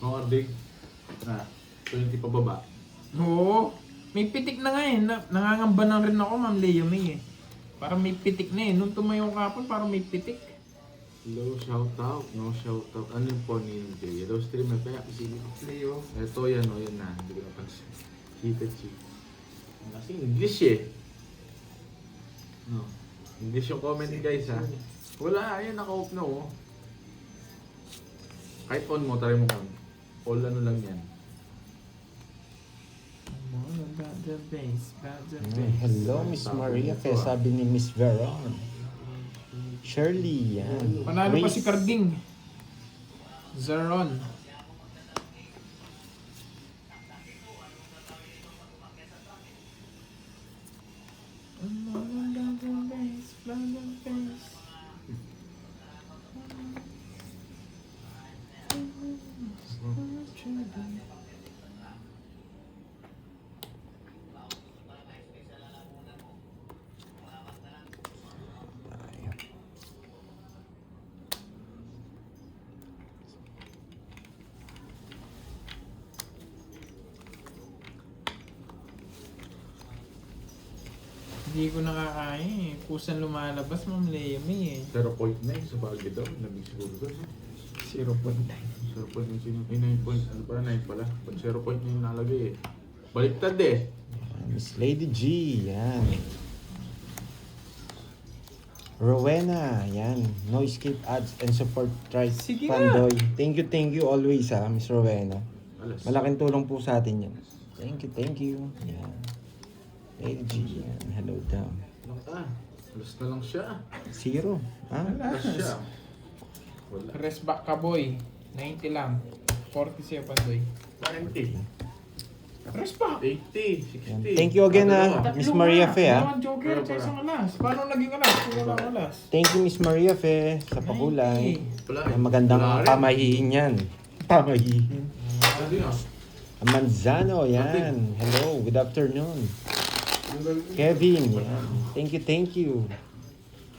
Oo, big. 20 pababa. Oo. May pitik na nga eh. Nangangamba na rin ako, Ma'am Leo May eh. Parang may pitik na eh. Nung tumayo kapon, parang may pitik. Hello, shout out. No shout out. Ano yung po ni Jay? Hello, stream. May kaya kasi Leo. ito yan, o yan na. Hindi ko napansin. Heated chick. Kasi English eh. No. English yung comment ni guys ha. Wala, ayan naka-off na oh. Kahit on mo, try mo on. All ano lang yan. Hello, Miss Maria. Kaya sabi ni Miss Veron. Shirley, yan. Panalo pa Grace. si Carding. Zeron. Hindi ko nakakain eh. Kusang lumalabas, Ma'am Leo May eh. 0.9 sa bagay daw. Labing siguro doon. 0.9. 0.9 sino? 9 point. Ano pala? 9 pala. Pag 0.9 nalagay eh. Baliktad eh. Miss Lady G, yan. Rowena, yan. No escape ads and support right Sige Pandoy. Thank you always ha, Miss Rowena. Alas. Malaking tulong po sa atin yan. Thank you. Yan. Lady G, yan. Hello daw. Alas na lang siya. 0. Ha? Alas siya. Wala. Rest back ka boy. 90 lang. 47 doy. 90. Rest back. 80. 60. Thank you again Dalawa. ha, Miss Maria Fe ha. Dalawang joker sa isang alas. Paano naging alas? Kung walang alas. Thank you Miss Maria Fe sa pakulay. Wala eh. Ang magandang Wala rin. pamahiin yan. Pamahiin. Ano din ah? Manzano, yan. Hello, good afternoon. Kevin, yan. Thank you.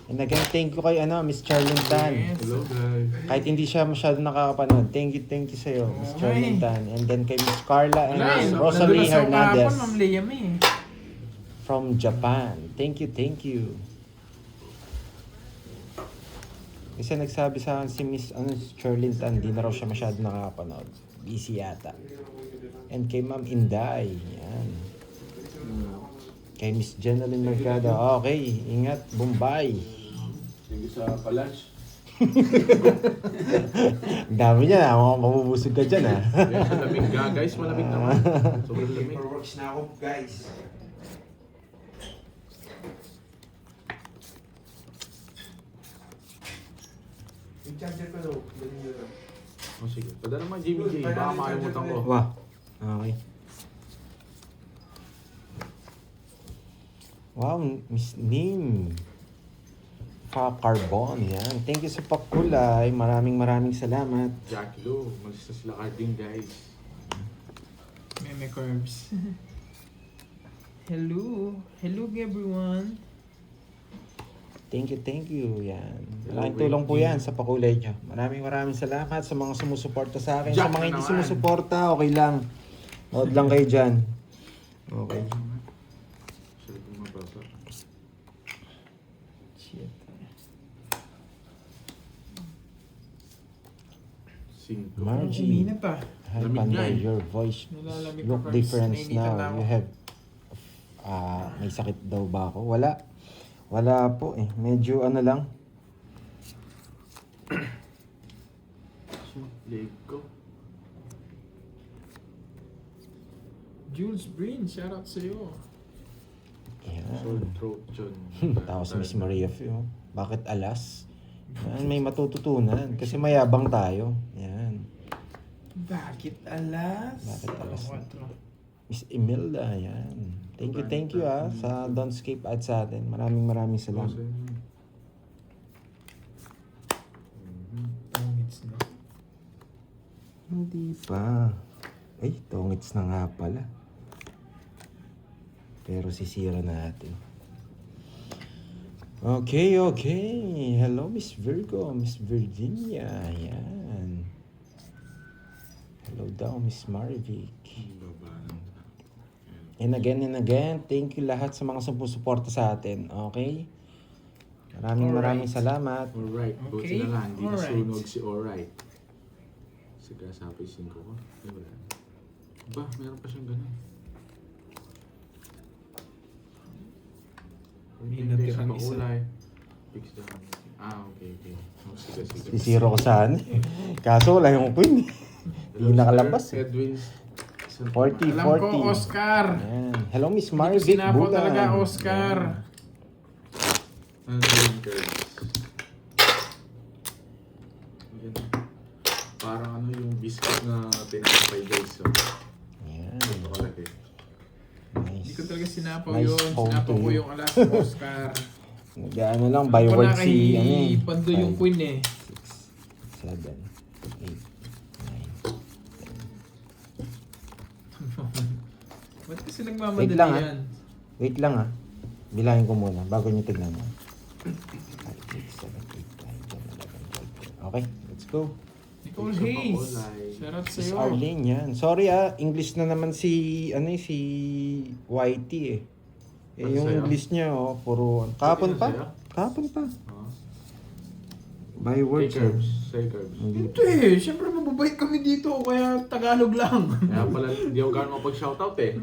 And again, thank you kay Miss Charlene Tan. Yes. Hello guys. Kahit hindi siya masyado nakakapanood, thank you sa'yo, Miss Charlene Tan. And then kay Miss Carla and Wala eh. Miss Rosalie Nandun na sa Hernandez kahapon, Ma'am Lea May eh. from Japan. Thank you. Kasi nagsabi sa akin si Miss Charlene Tan, hindi na raw siya masyado nakakapanood. Busy yata. And kay Ma'am Inday, yan. Kay Miss Jeneline Mercado, okay, ingat, Bombay. Sige sa Kalash. Ang dami niya, mukhang mabubusog ka dyan ha. Yan sa lamig ga guys. Malamig naman. Sobrang lamig. Paperworks na ako, guys. Yung charger ko daw. Ganun yun. Oh sige. Padala mo JBJ. Baka makalimutan ko. Wow, okay. Wow, Miss Nim. Carbon, yan. Thank you sa pakulay. Maraming salamat. Jackie Lou. Malis na sila carding guys. Meme curves. Hello everyone. Thank you. Yan. Malaking tulong po yan sa pakulay niyo. Maraming salamat sa mga sumusuporta sa akin. Sa Jack mga hindi naman. sumusuporta, okay lang. Nood lang kayo dyan. Okay. Sarap yung mababa. Shit. 5. Margie. Uminit ah. Hi, Lamig Pandoy, nga eh. your voice Nilalamig look ko, different Cards. Nainitan na now. ako. You have, may sakit daw ba ako? Wala po eh. Medyo ano lang. Leg ko. Jules Breen, shoutout sa'yo. Sore Yan. throat yun. Tapos Miss Maria Fio. Bakit alas? Yan, may matututunan. Kasi mayabang tayo. Yan. Bakit alas? Bakit alas? Quatro. Miss Imelda, yan. Thank you sa Don't Escape Ads sa atin. Maraming salamat. 2 minutes na. Hindi pa. Ay, tongits na nga pala. Pero sisira natin. Okay. Hello, Miss Virgo. Miss Virginia. Yan. Slow down, Miss Marvic. Baba lang. And again, thank you lahat sa mga sumusuporta sa atin. Okay? Maraming salamat. Alright, buti Okay, na lang. Hindi alright. nasunog si alright. Sige, sabi 5 ko. Ay, wala. Ba, meron pa siyang ganun. May Hindi siya natirang isa. makulay. Fix down. Okay. Oh, sige. Sisiro ko saan. Kaso wala yung queen. Hindi nakalabas. Edwin. 40, Alam ko, 40. Oscar. Ayan. Hello, Miss Hindi ko Marvic. sinapaw Bulan. talaga, Oscar. Ano yung curves? Yan. Parang ano yung biscuit na tinapay guys. So, Ayan. ito kalaki. Hindi ko Nice. talaga sinapaw Nice yun. home Sinapaw to ko you. yung alas ng Oscar. Nag-ano lang, by Ako word na si... kay Pando yung queen eh. 6, 7, 8, 9. Ba't kasi nagmamadali Wait lang, ah. yan? Wait lang ah. Bilangin ko muna bago nyo tignan mo. 5, 6, 7, 8, 9, 10, 11, 12. Okay, let's go. Nicole Isa pa Hayes. kulay. Shoutout Miss sa'yo. Arlene yan. Sorry ah, English na naman si, si Whitey eh. Eh Ano yung sa'yo? English niya oh, puro... Kahapon Ano pa? sa'yo? Kahapon pa. Oh. By Say word curves. Say curves. Hindi. Ito eh, syempre mababait kami dito, kaya Tagalog lang. Kaya pala, hindi ako gano'n mapag-shoutout eh.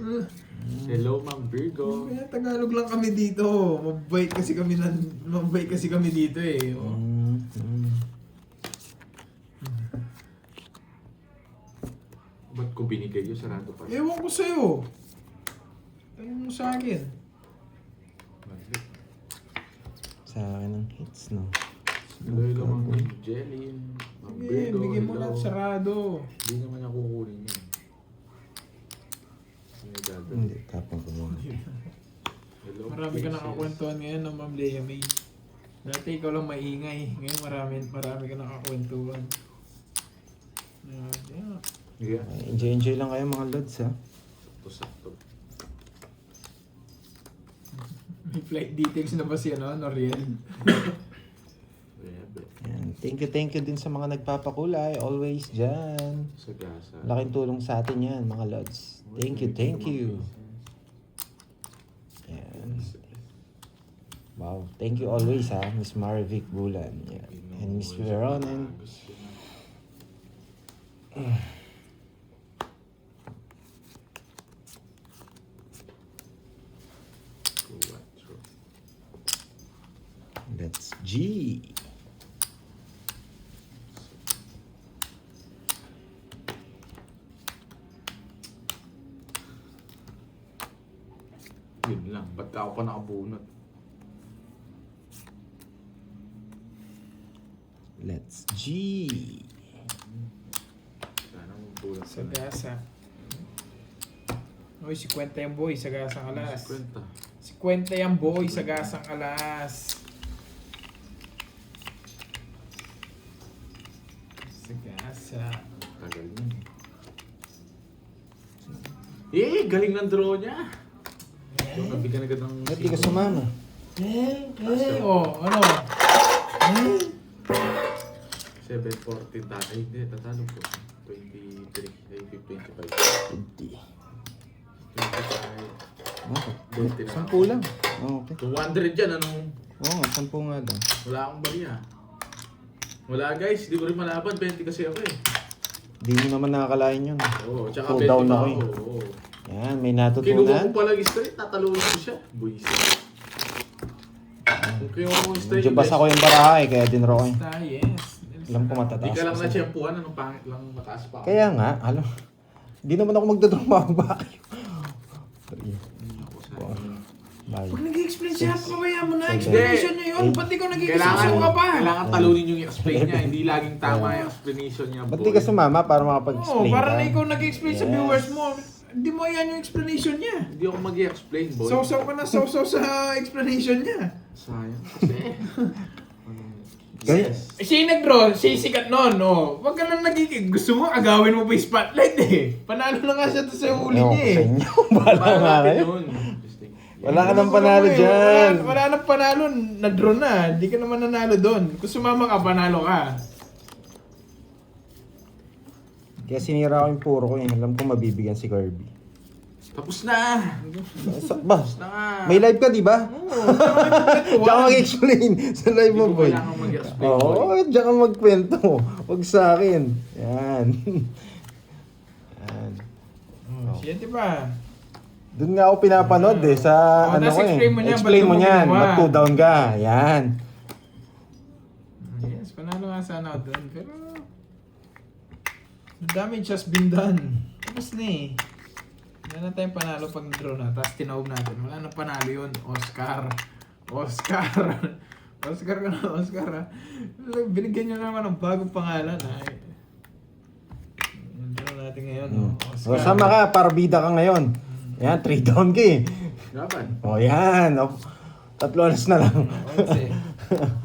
Hello, Ma'am Virgo. Kaya Tagalog lang kami dito. Mababait kasi kami dito eh. Oh. Ba't ko binigay yun? Sarado pa. Ewan ko sa'yo. Tanong mo sa akin. Mali. Sa akin ang hits no. Hello, Ma'am Jelly. Ma'am Sige, Virgo. bigyan mo hello. lang sarado. Hindi naman niya kukunin yan. Ano yung gagawin? Hindi, tapon ko muna. Hello, Marami ka princess. nakakwentuhan ngayon ng Ma'am Lea May. Dati ikaw lang maingay. Ngayon marami ka nakakwentuhan. Yeah. Yeah. Enjoy lang kayo mga lods ha. Sakto-sakto. May flight details na ba si Noriel? Bebe. Yan. Thank you din sa mga nagpapakulay. Always dyan. Sagasa. Laking tulong sa atin yan mga lods. Thank you. Yan. Wow. Thank you always ha, Miss Marvic Bulan. Yan. And Miss Veronin. That's G. Yun lang. Ba't ako pa nakabunot? Let's G. Sana mabunot. Sagasa. Uy, si Kwenta yung boy, sagasang alas. Kwenta. Si Kwenta yung boy, sagasang alas. Sagasa. Tagal nun. Galing ng draw niya. Yung nabigyan agad ng... Ba't di ka sumama? Oh, ano? 7-14 tayo. Ay, hindi. Tatalo po. 23. Ay, 25. 20. 25. Okay. 10 lang. Oh, okay. 200 yan. Anong... Oo nga, 10 nga lang. Wala akong bariya. Wala guys. Di ko rin malaban. 20 kasi ako eh. Di mo naman nakakalain yun. Oo. Tsaka 20 Full down pa ako ako. eh. Oo. Yan, may Kinuha natutunan. ko palang straight. Tataluin ko siya. Buisit. Kung kinuha ko straight. Medyo basa ko yung baraha eh, kaya dinro ko eh. Basta, yes. Alam ko Di matataas ka lang kasi. na-tsempuhan. Anong pangit lang mataas pa ako. Kaya nga, alam. Di naman ako magdodroma ba kayo. Ako sa Bye. Pag nag-explain siya, pabayaan mo na. Sige. Explanation niya yun. Ba't di ko Kailangan, nag-explain ka pa? kailangan talunin yung explain niya. Hindi laging tama yung explanation niya. Ba't di ka sumama para Oo, makapag-explain para ka? na ikaw nag-explain sa Yes. viewers mo. Hindi mo yan yung explanation niya. Hindi ako mag-i-explain, boy. Sausaw ka na sausaw sa explanation niya. Sayang kasi. Kaya, Siya yung nag-draw, siya yung sikat nun, oh. Huwag ka lang nagiging, gusto mo, agawin mo pa yung spotlight eh. Panalo na nga siya to sa huli ewan ko niya sa eh. inyo. Bahala nga kayo. Wala ka nang panalo dyan. Wala nang panalo, na-draw na. Hindi ka naman nanalo doon. Kung sumama ka, panalo ka. Kaya sinira ko yung puro ko eh. Alam ko mabibigyan si Kirby. Tapos na! Ba? Tapos na nga! May live ka, di ba? Oo, Diyan ka mag-explain sa live Hindi mo, ko boy. kailangan mag-explain, boy. Oo, diyan ka magkwento. Huwag sa akin. Yan. Yan. Siya, di ba? Doon nga ako pinapanood eh, sa Oh, ano tas ko eh. explain mo niya, Explain ba't mo mo niyan. ginawa? Mag 2 down ka. Yan. Yes, panalo nga sana ako doon. Pero, the damage has been done. Tapos na eh. Wala na tayong panalo pag draw na. Tapos tinawag natin. Wala na panalo yun. Oscar. Oscar. Oscar ka na, Oscar ha. Binigyan nyo naman ng bagong pangalan ha. Draw natin ngayon. O, sama ka, para bida ka ngayon. Yan, 3 down ka eh. Laban. O yan. O, 3 oras na lang.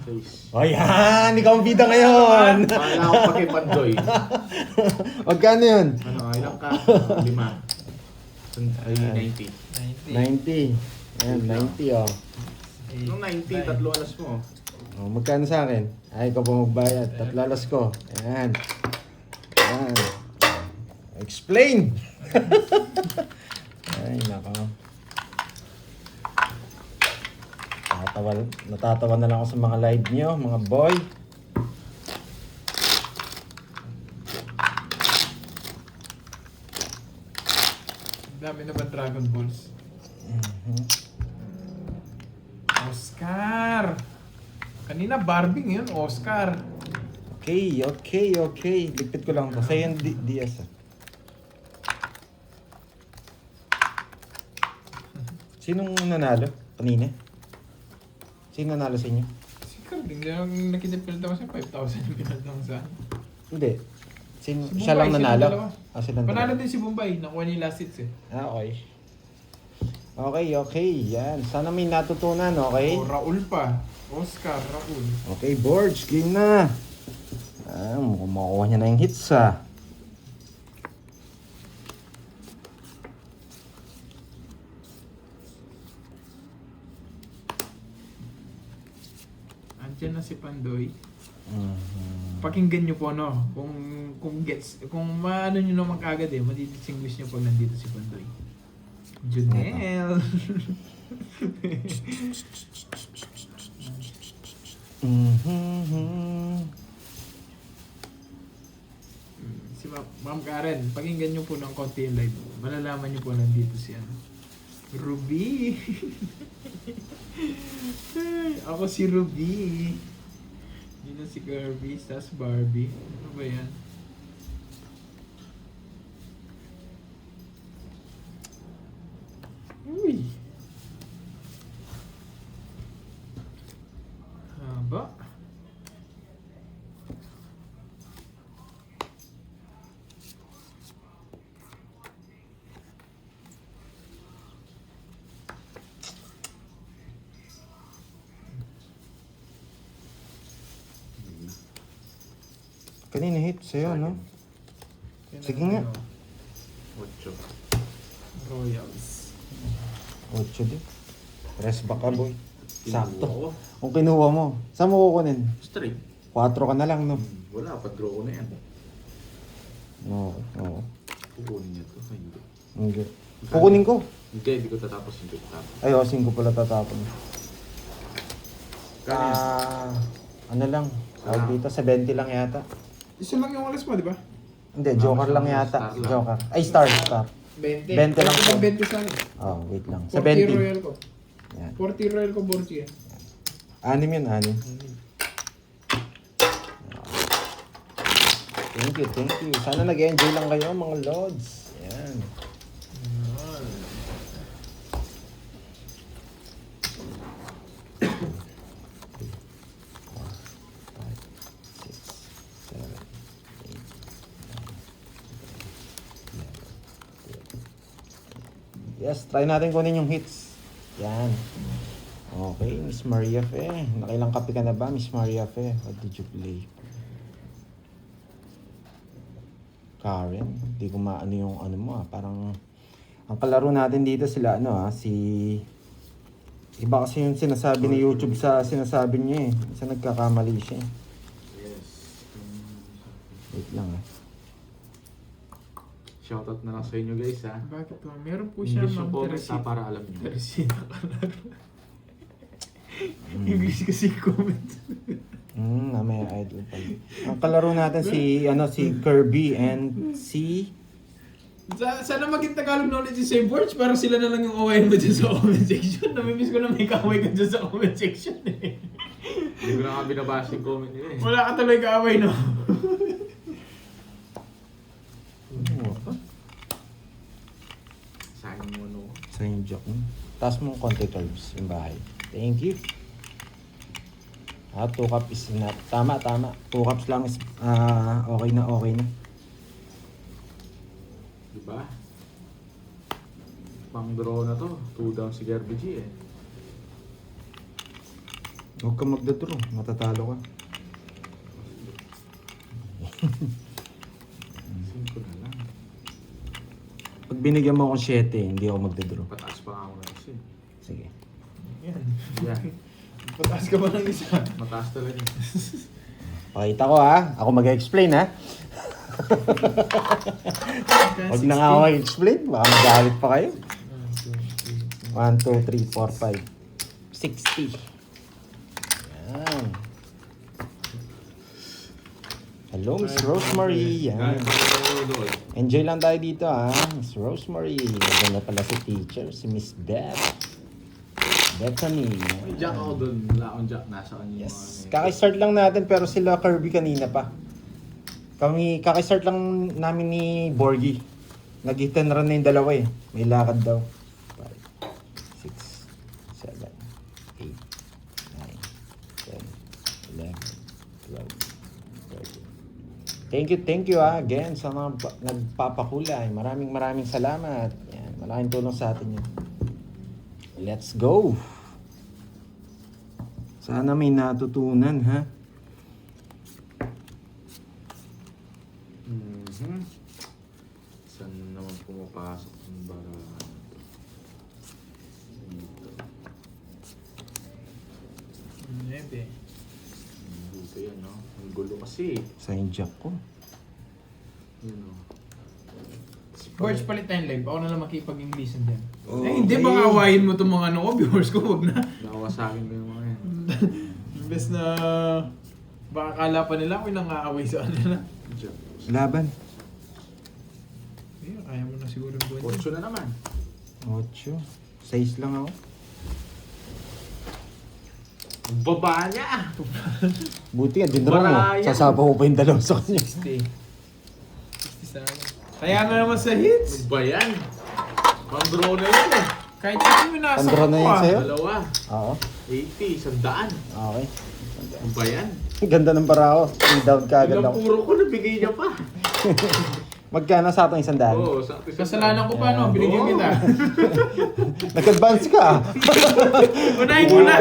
Face. O yan, ikaw ang bida ngayon. Paala ako pa kay Pandoy. Magkano yun? Ano, ilang ka? 5. Ay, 90. 90. 90. Yan, 90 oh. Nung 90, 3 alas mo. O, magkano sa akin? Ay, ikaw pa magbayad. 3 alas ko. Yan. Yan. Explain! Ay, nako. Natatawa na lang ako sa mga live nyo, mga boy. Dami na ba Dragon Balls? Oscar! Kanina Barbie, ngayon Oscar. Okay. Ligpit ko lang to. Sa'yo yung DS ah. Sinong nanalo? Kanina? Sino nanalo sa inyo? Si Carl, hindi lang nakitipilta ko sa 5,000 yung pinalta ko sa akin. Hindi. Sino? Si Siya lang Bombay, nanalo? silang dalawa. Ah, silang Panalo dalawa. din si Bombay, nakuha niya yung last hits eh. Ah, okay. Okay. Yan. Sana may natutunan, okay? O, Raul pa. Oscar, Raul. Okay, boards. Game na. Ah, mukhang makuha niya na yung hits, ah. Andiyan na si Pandoy. Mhm. Pakinggan nyo po, no? Kung gets, kung maano nyo naman kagad eh, madidistinguish nyo pag nandito si Pandoy. Junel! Mhm. Si Ma'am Karen, pakinggan nyo po ng konti yung live. Malalaman nyo po nandito si ano. Ruby! Ay, ako si Ruby. Hindi na si Kirby, tas Barbie. Ano ba yan? Uy! Haba. Kanina hit sa'yo, no? Yan Sige ang nga. ano, 8. Royals. 8 din. Press back ka, boy. Sakto. Ako. Kung kinuha mo, saan mo kukunin? Straight. 4 ka na lang, no? Wala, pag-draw ko na yan. Oo. Kukunin niya to. Ay, hindi. Hindi. Kukunin ko. Hindi ko tatapos. Hindi ko tatapos. Ay, 5 pala tatapon. Kaya Ano lang? Tawag dito, 70 lang yata. Isa lang yung alas mo, di ba? Hindi, joker lang yata. Star lang. Joker. Ay, star. 20. 20 lang po. 20 sa akin. Oh, wait lang. 40 70. royal ko. Yan. 40 royal ko, Borgia. 6 yun, 6. Thank you. Sana nag-enjoy lang kayo, mga lords. Yan. Yes, try natin kunin yung hits. Yan. Okay, Miss Maria Fe. Nakailang kape ka na ba, Miss Maria Fe? What did you play? Karen, hindi ko maano yung ano mo ah. Parang, ang kalaro natin dito sila ano ah, si... Iba kasi yung sinasabi ni YouTube sa sinasabi niya eh. Isa nagkakamali siya eh. yes. Wait lang ah. Shoutout na lang sa inyo guys ha. Bakit po? Meron po siya English yung Ma'am comment ha, Teresita. para alam nyo. Teresita kalaro. English kasi comment. May idol pa. Ang kalaro natin si Kirby and si... Sana maging Tagalog knowledge yung same words para sila na lang yung awayin mo dyan sa comment section. Namimiss ko na may kaaway ka dyan sa comment section eh. Hindi ko na nga binabasa yung comment nila eh. Wala ka tuloy kaaway no? Sayang mo ano. Sa yung joke mo. Taas mo konti curves yung bahay. Thank you. 2 cup is enough. Tama. 2 cups lang is okay na. Diba? Pang draw na to. 2 down si Kirby G eh. Huwag ka magdadraw. Matatalo ka. 5 na lang. Pag binigyan mo akong 7, hindi ako magdadraw. Pataas pa nga ako na kasi. Sige. Yan. Yeah. Pataas ka ba ng isa? Mataas talaga. Pakita ko ha. Ako mag-explain ha. Huwag na nga ako mag-explain. Baka magalit pa kayo. 1, 2, 3, 4, 5. 60. Yan. Hello, Miss Rosemary. Yan. Enjoy lang tayo dito ha. Miss Rosemary. Maganda pala si teacher. Si Miss Beth. Bethany. May jack ako dun. Wala akong jack. Nasa kanya yung Yes. mga... Kakistart lang natin pero sila Kirby kanina pa. Kami, kakistart lang namin ni Borgie. Nag-hit and run na yung dalawa eh. May lakad daw. 5, 6, 7, 8, 9, 10, 11, 12, 13. Thank you again sa mga nagpapakulay. Maraming salamat. Yan, malaking tulong sa atin yun. Let's go! Sana may natutunan ha. Saan naman pumapasok yung barahan? Dito. Nebe. Dito yan, no? Ang gulo kasi. Sa yung jack ko. Yun, no? George, palit tayong live. Ako na lang makipag-Englishan din. Oh, Eh, hindi okay. baka awayin mo itong mga ano ko, viewers ko, wag na. Nakawa sa akin ko yung mga yan. Imbes na baka kala pa nila ako yung nangaaway sa kanila. Jack. Laban. Eh, kaya mo na siguro yung buwan. 8 na naman. 8. 6 lang ako. Ang baba niya! Buti nga, dinro mo. Wala yan. Sasaba ko pa yung dalawa sa kanya. 60. 60 sana. Kaya nga naman sa hits. Ano ba yan? Pang-draw na yan eh. Kahit saan mo nasa Pandro na yun sa'yo? Dalawa. Oo. 80, 100. Okay. Ano ba yan? Ganda ng bara ko. 3 down ka agad Ilang ako. puro ko nabigay niya pa. Magkano sa atong 100? Oo, sakto. Kasalanan ko pa no, binigyan Oo. kita. Nag-advance ka. Unahin mo na.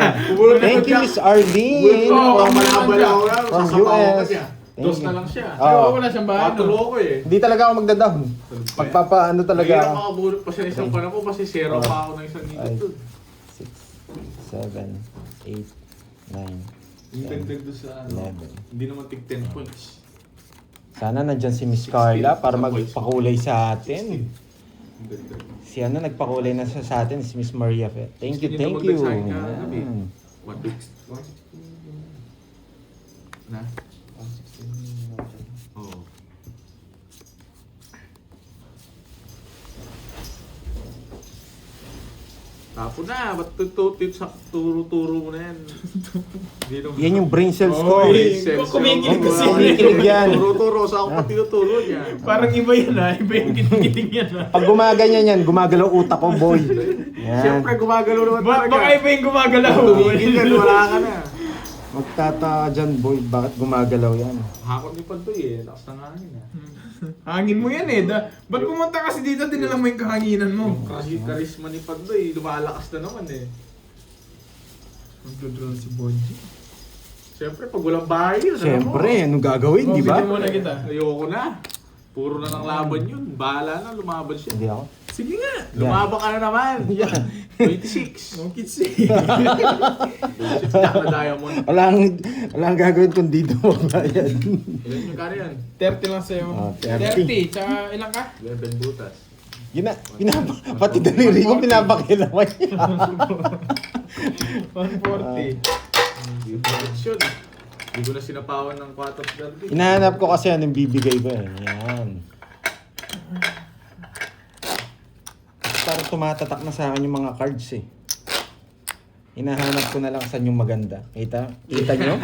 Thank you, Miss Arlene. Oo, Oh, malabal ako na. From Sasapaw ko US. pa siya. Dos na lang siya. Oo. Pero wala siyang bahay. 4 ko eh. Hindi talaga ako magda-down. Pagpapaano talaga Mahirap ako. makabulot pa siya ng isang panahon kasi 0 pa ako ng isang Ay. dito. 6, 7, 8, 9, Yung dagdag doon sa ano. 11. Hindi naman tig 10 points. Sana nandyan si Miss Carla para magpakulay sa atin. Yung dagdag. Si ano nagpakulay na siya sa atin, si Miss Maria Fe. Thank you, Gusto niyo thank na you. magdagsahin ka, Gabi? Yan. 160. Na? Oo. Tapo na, ba't turo-turo mo na yan? Yan yung brain cells ko. Oy, kumikilig kasi. Kumikilig yan. Turo-turo, sa ako pa tinuturo niya. Parang iba yan ha. Iba yung kinikilig yan ha. Pag gumaganyan yan, gumagalaw utak ko, boy. Yan. Siyempre, gumagalaw naman talaga. Baka iba yung gumagalaw. Tumigil ka, wala ka na. Magtataka dyan, boy. Bakit gumagalaw yan? Hakot ni Pantoy eh, lakas ng hangin ah. Hangin mo yan eh. Ba't pumunta kasi dito, dinala mo yung kahanginan mo? Kasi karisma ni Pantoy, lumalakas na naman eh. Magdodrone si Bonji. Siyempre, pag walang bahay yun, Siyempre, anong gagawin, di ba? Bigyan mo na kita. Ayoko na. Puro na ng laban yun. Bahala na, lumaban siya. Hindi ako. Sige nga. Lumaba ka na naman. Yan. 26. No kids eh. 26 na diamond. Walang gagawin kung di magbayad. Ilan yung kari yan? 30 lang sa'yo. Oh, 30. 30. Tsaka ilang ka? 11 butas. Yun na, pati daliri ko pinapakilaman niya. 140. Hindi ko yun. Hindi ko na sinapawan ng 4 Hinahanap ko kasi anong bibigay ko eh. Yan. Parang tumatatak na sa akin yung mga cards eh. Hinahanap ko na lang saan yung maganda. Kita nyo?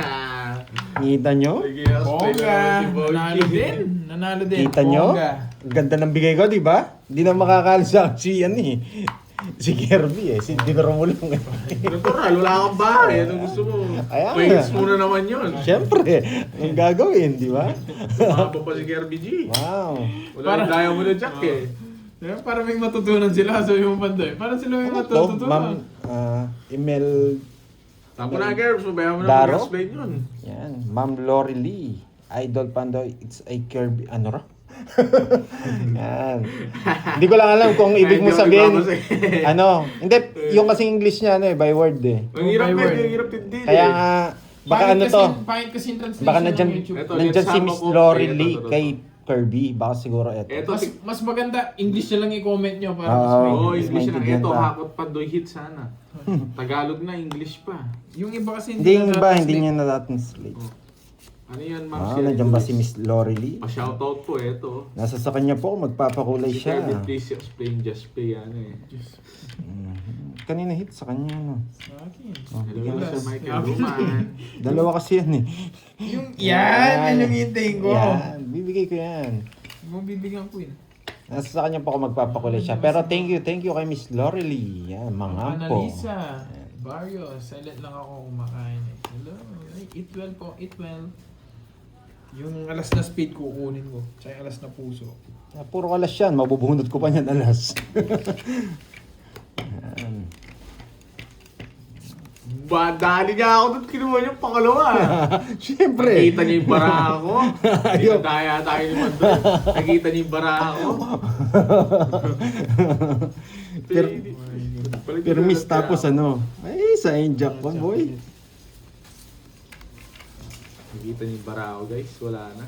Kita nyo? Sige, Bongga. Nanalo din. Nanalo din. Kita nyo? Bongga. Ganda ng bigay ko, di ba? Hindi na makakalis sa akin si si Kirby eh. Si Dinero mo lang eh. Natural, wala kang bahay. Anong gusto mo? Ayan. Wings muna naman yun. Siyempre, anong gagawin, di ba? Mahaba pa si Kirby G. Wow. Wala yung diamond na jack eh. Para may matutunan sila sa yung pandoy. Para sila may Ano to? matutunan. Ma'am, email, Tapo na, Gerbs. Mabayaw mo na Daro? mag-explain yun. yan, Ma'am Lori Lee. Idol Pandoy, it's a Kirby, ano ra? Yan. Hindi ko lang alam kung ibig mo Medyo sabihin. iba Ano? Hindi, yung kasing English niya, ano eh, by word eh. Ang hirap By na, word. ang hirap hindi Kaya nga, baka ano to, Pangit kasi yung translation baka ng nandyan, YouTube. Ito, nandyan si sama Miss ko. Lori Ito, Lee ito. kay Kirby. Baka siguro ito. Eto, Mas maganda, English na lang i-comment nyo para Oo. mas Oo, may... English na. maintindihan Ito, pa. hakot pa, doy hit sana. Tagalog na, English pa. Yung iba kasi Hindi yung iba, hindi na-translate. niya na-translate. Ano yan, ma'am? Ah, Sherry nandiyan ba Joyce? si Miss Lori Lee? Pa-shoutout po, eto. Nasa sa kanya po, magpapakulay Si siya. Kirby, please explain, just play, ano eh. Kanina hit sa kanya, no? Sa akin. Oh, Hello, Yes. Sir Michael Grabe. Roman. Dalawa kasi yan eh. Yung, yan yung hintayin ko. Yan, bibigay ko yan. Mo bibigyan ko yun. Nasa sa kanya po ako magpapakulay siya. Pero thank you kay Miss Lori Lee. Yan, mga po. Annalisa. Barrio, silent lang ako kumakain. Hello. Ay, eat well po, eat well. Yung alas na speed kukunin ko. Tsaka yung alas na puso. Ah, puro alas yan, mabubunot ko pa niyan alas. Yan. Dali niya ako doon, kinuha niya pangalawa. Siyempre. Nakita niya yung bara ko. Dinadaya tayo ni Mandol. Nakita niya yung bara ko. Pero miss tapos ano. Ay, sa injak pa boy. Nakita niya yung bara ko guys, wala na.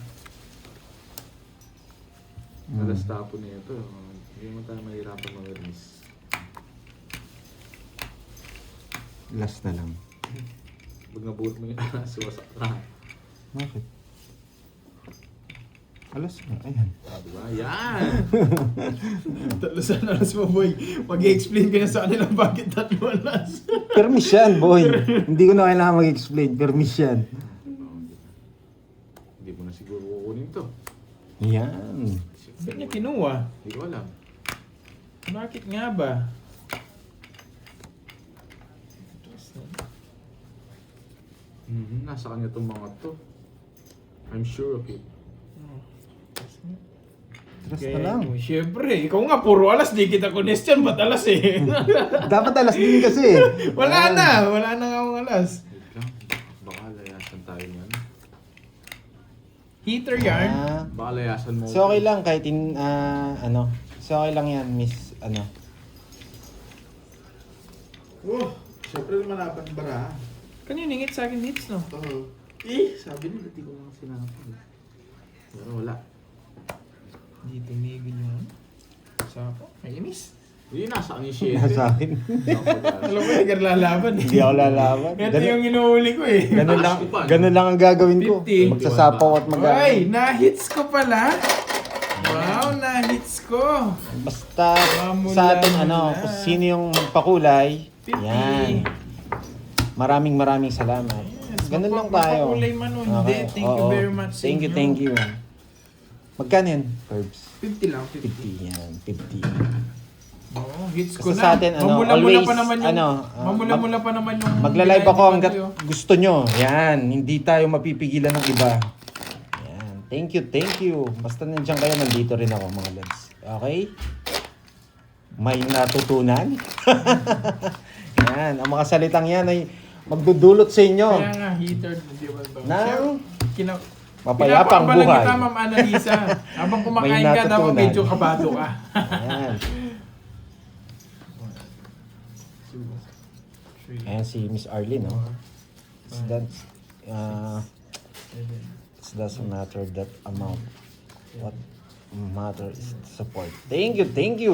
Alas tapo na ito. Hindi mo tayo mahirapan mag-miss. Last na lang. Pag nabuot mo yung alas, wasak na. Bakit? Alas na, ayan. Diba? Yan! Tatlasan alas mo boy. Mag-i-explain ka na sa kanila bakit tatlo alas. Permis yan, boy. Hindi ko na kailangan mag-explain. Permis yan. Hindi mo na siguro kukunin to. Yan. Ba't niya kinuha? Hindi ko alam. Bakit nga ba? Nasa kanya itong mga to. I'm sure of it. Trust na lang. Siyempre, ikaw nga puro alas, di kita question, ba't alas eh? Dapat alas din kasi. wala na nga akong alas. Wait lang. Baka layasan tayo niyan. Heater yarn. Ah, Baka layasan mo. so okay lang kahit ano. So okay lang yan, miss, ano. Oh, syempre malaban bara. Kanina ningit sa akin hits, no? Oo. Sabi nila, di ko lang sinabi. Pero wala. Hindi tumigil yung ano. Sako, kainis. Hindi, nasa akin yung shit. Nasa akin. Alam mo, hindi ka lalaban eh. Hindi ako lalaban. Ito yung inuuli ko eh. Ganun lang ang gagawin ko. 50. Magsasapaw at Ay, na-hits ko pala. Wow, na-hits ko. Basta Mamula sa atin, ano, mula. kung sino yung pakulay, 50. yan. Maraming salamat. Yes, Ganun lang tayo. mapakulay man o hindi. Thank you Oo. very much sa inyo. Thank you. Magkano yan, Curbs? 50 lang, 50 yan, 50. Oo, hits ko Kasi na. sa atin, ano, Mamula-mula always, pa naman yung, ano, mamula-mula pa naman yung... Magla-live ako hanggat kayo. gusto nyo. Yan, hindi tayo mapipigilan ng iba. Yan, thank you. Basta nandiyan kayo, nandito rin ako mga lads. Okay? May natutunan? Yan, ang mga salitang yan ay magdudulot sa inyo Kaya nga, heater, di ba ba? ng Kina- mapayapang Pinapakabalan buhay. kita, Ma'am Annalisa. Habang kumakain May ka, dapat natutunan. medyo kabado ka. Yan. 3, Ayan si Miss Arlene, no? 4, It's that, 7. it doesn't matter that amount. What matter is support. Thank you.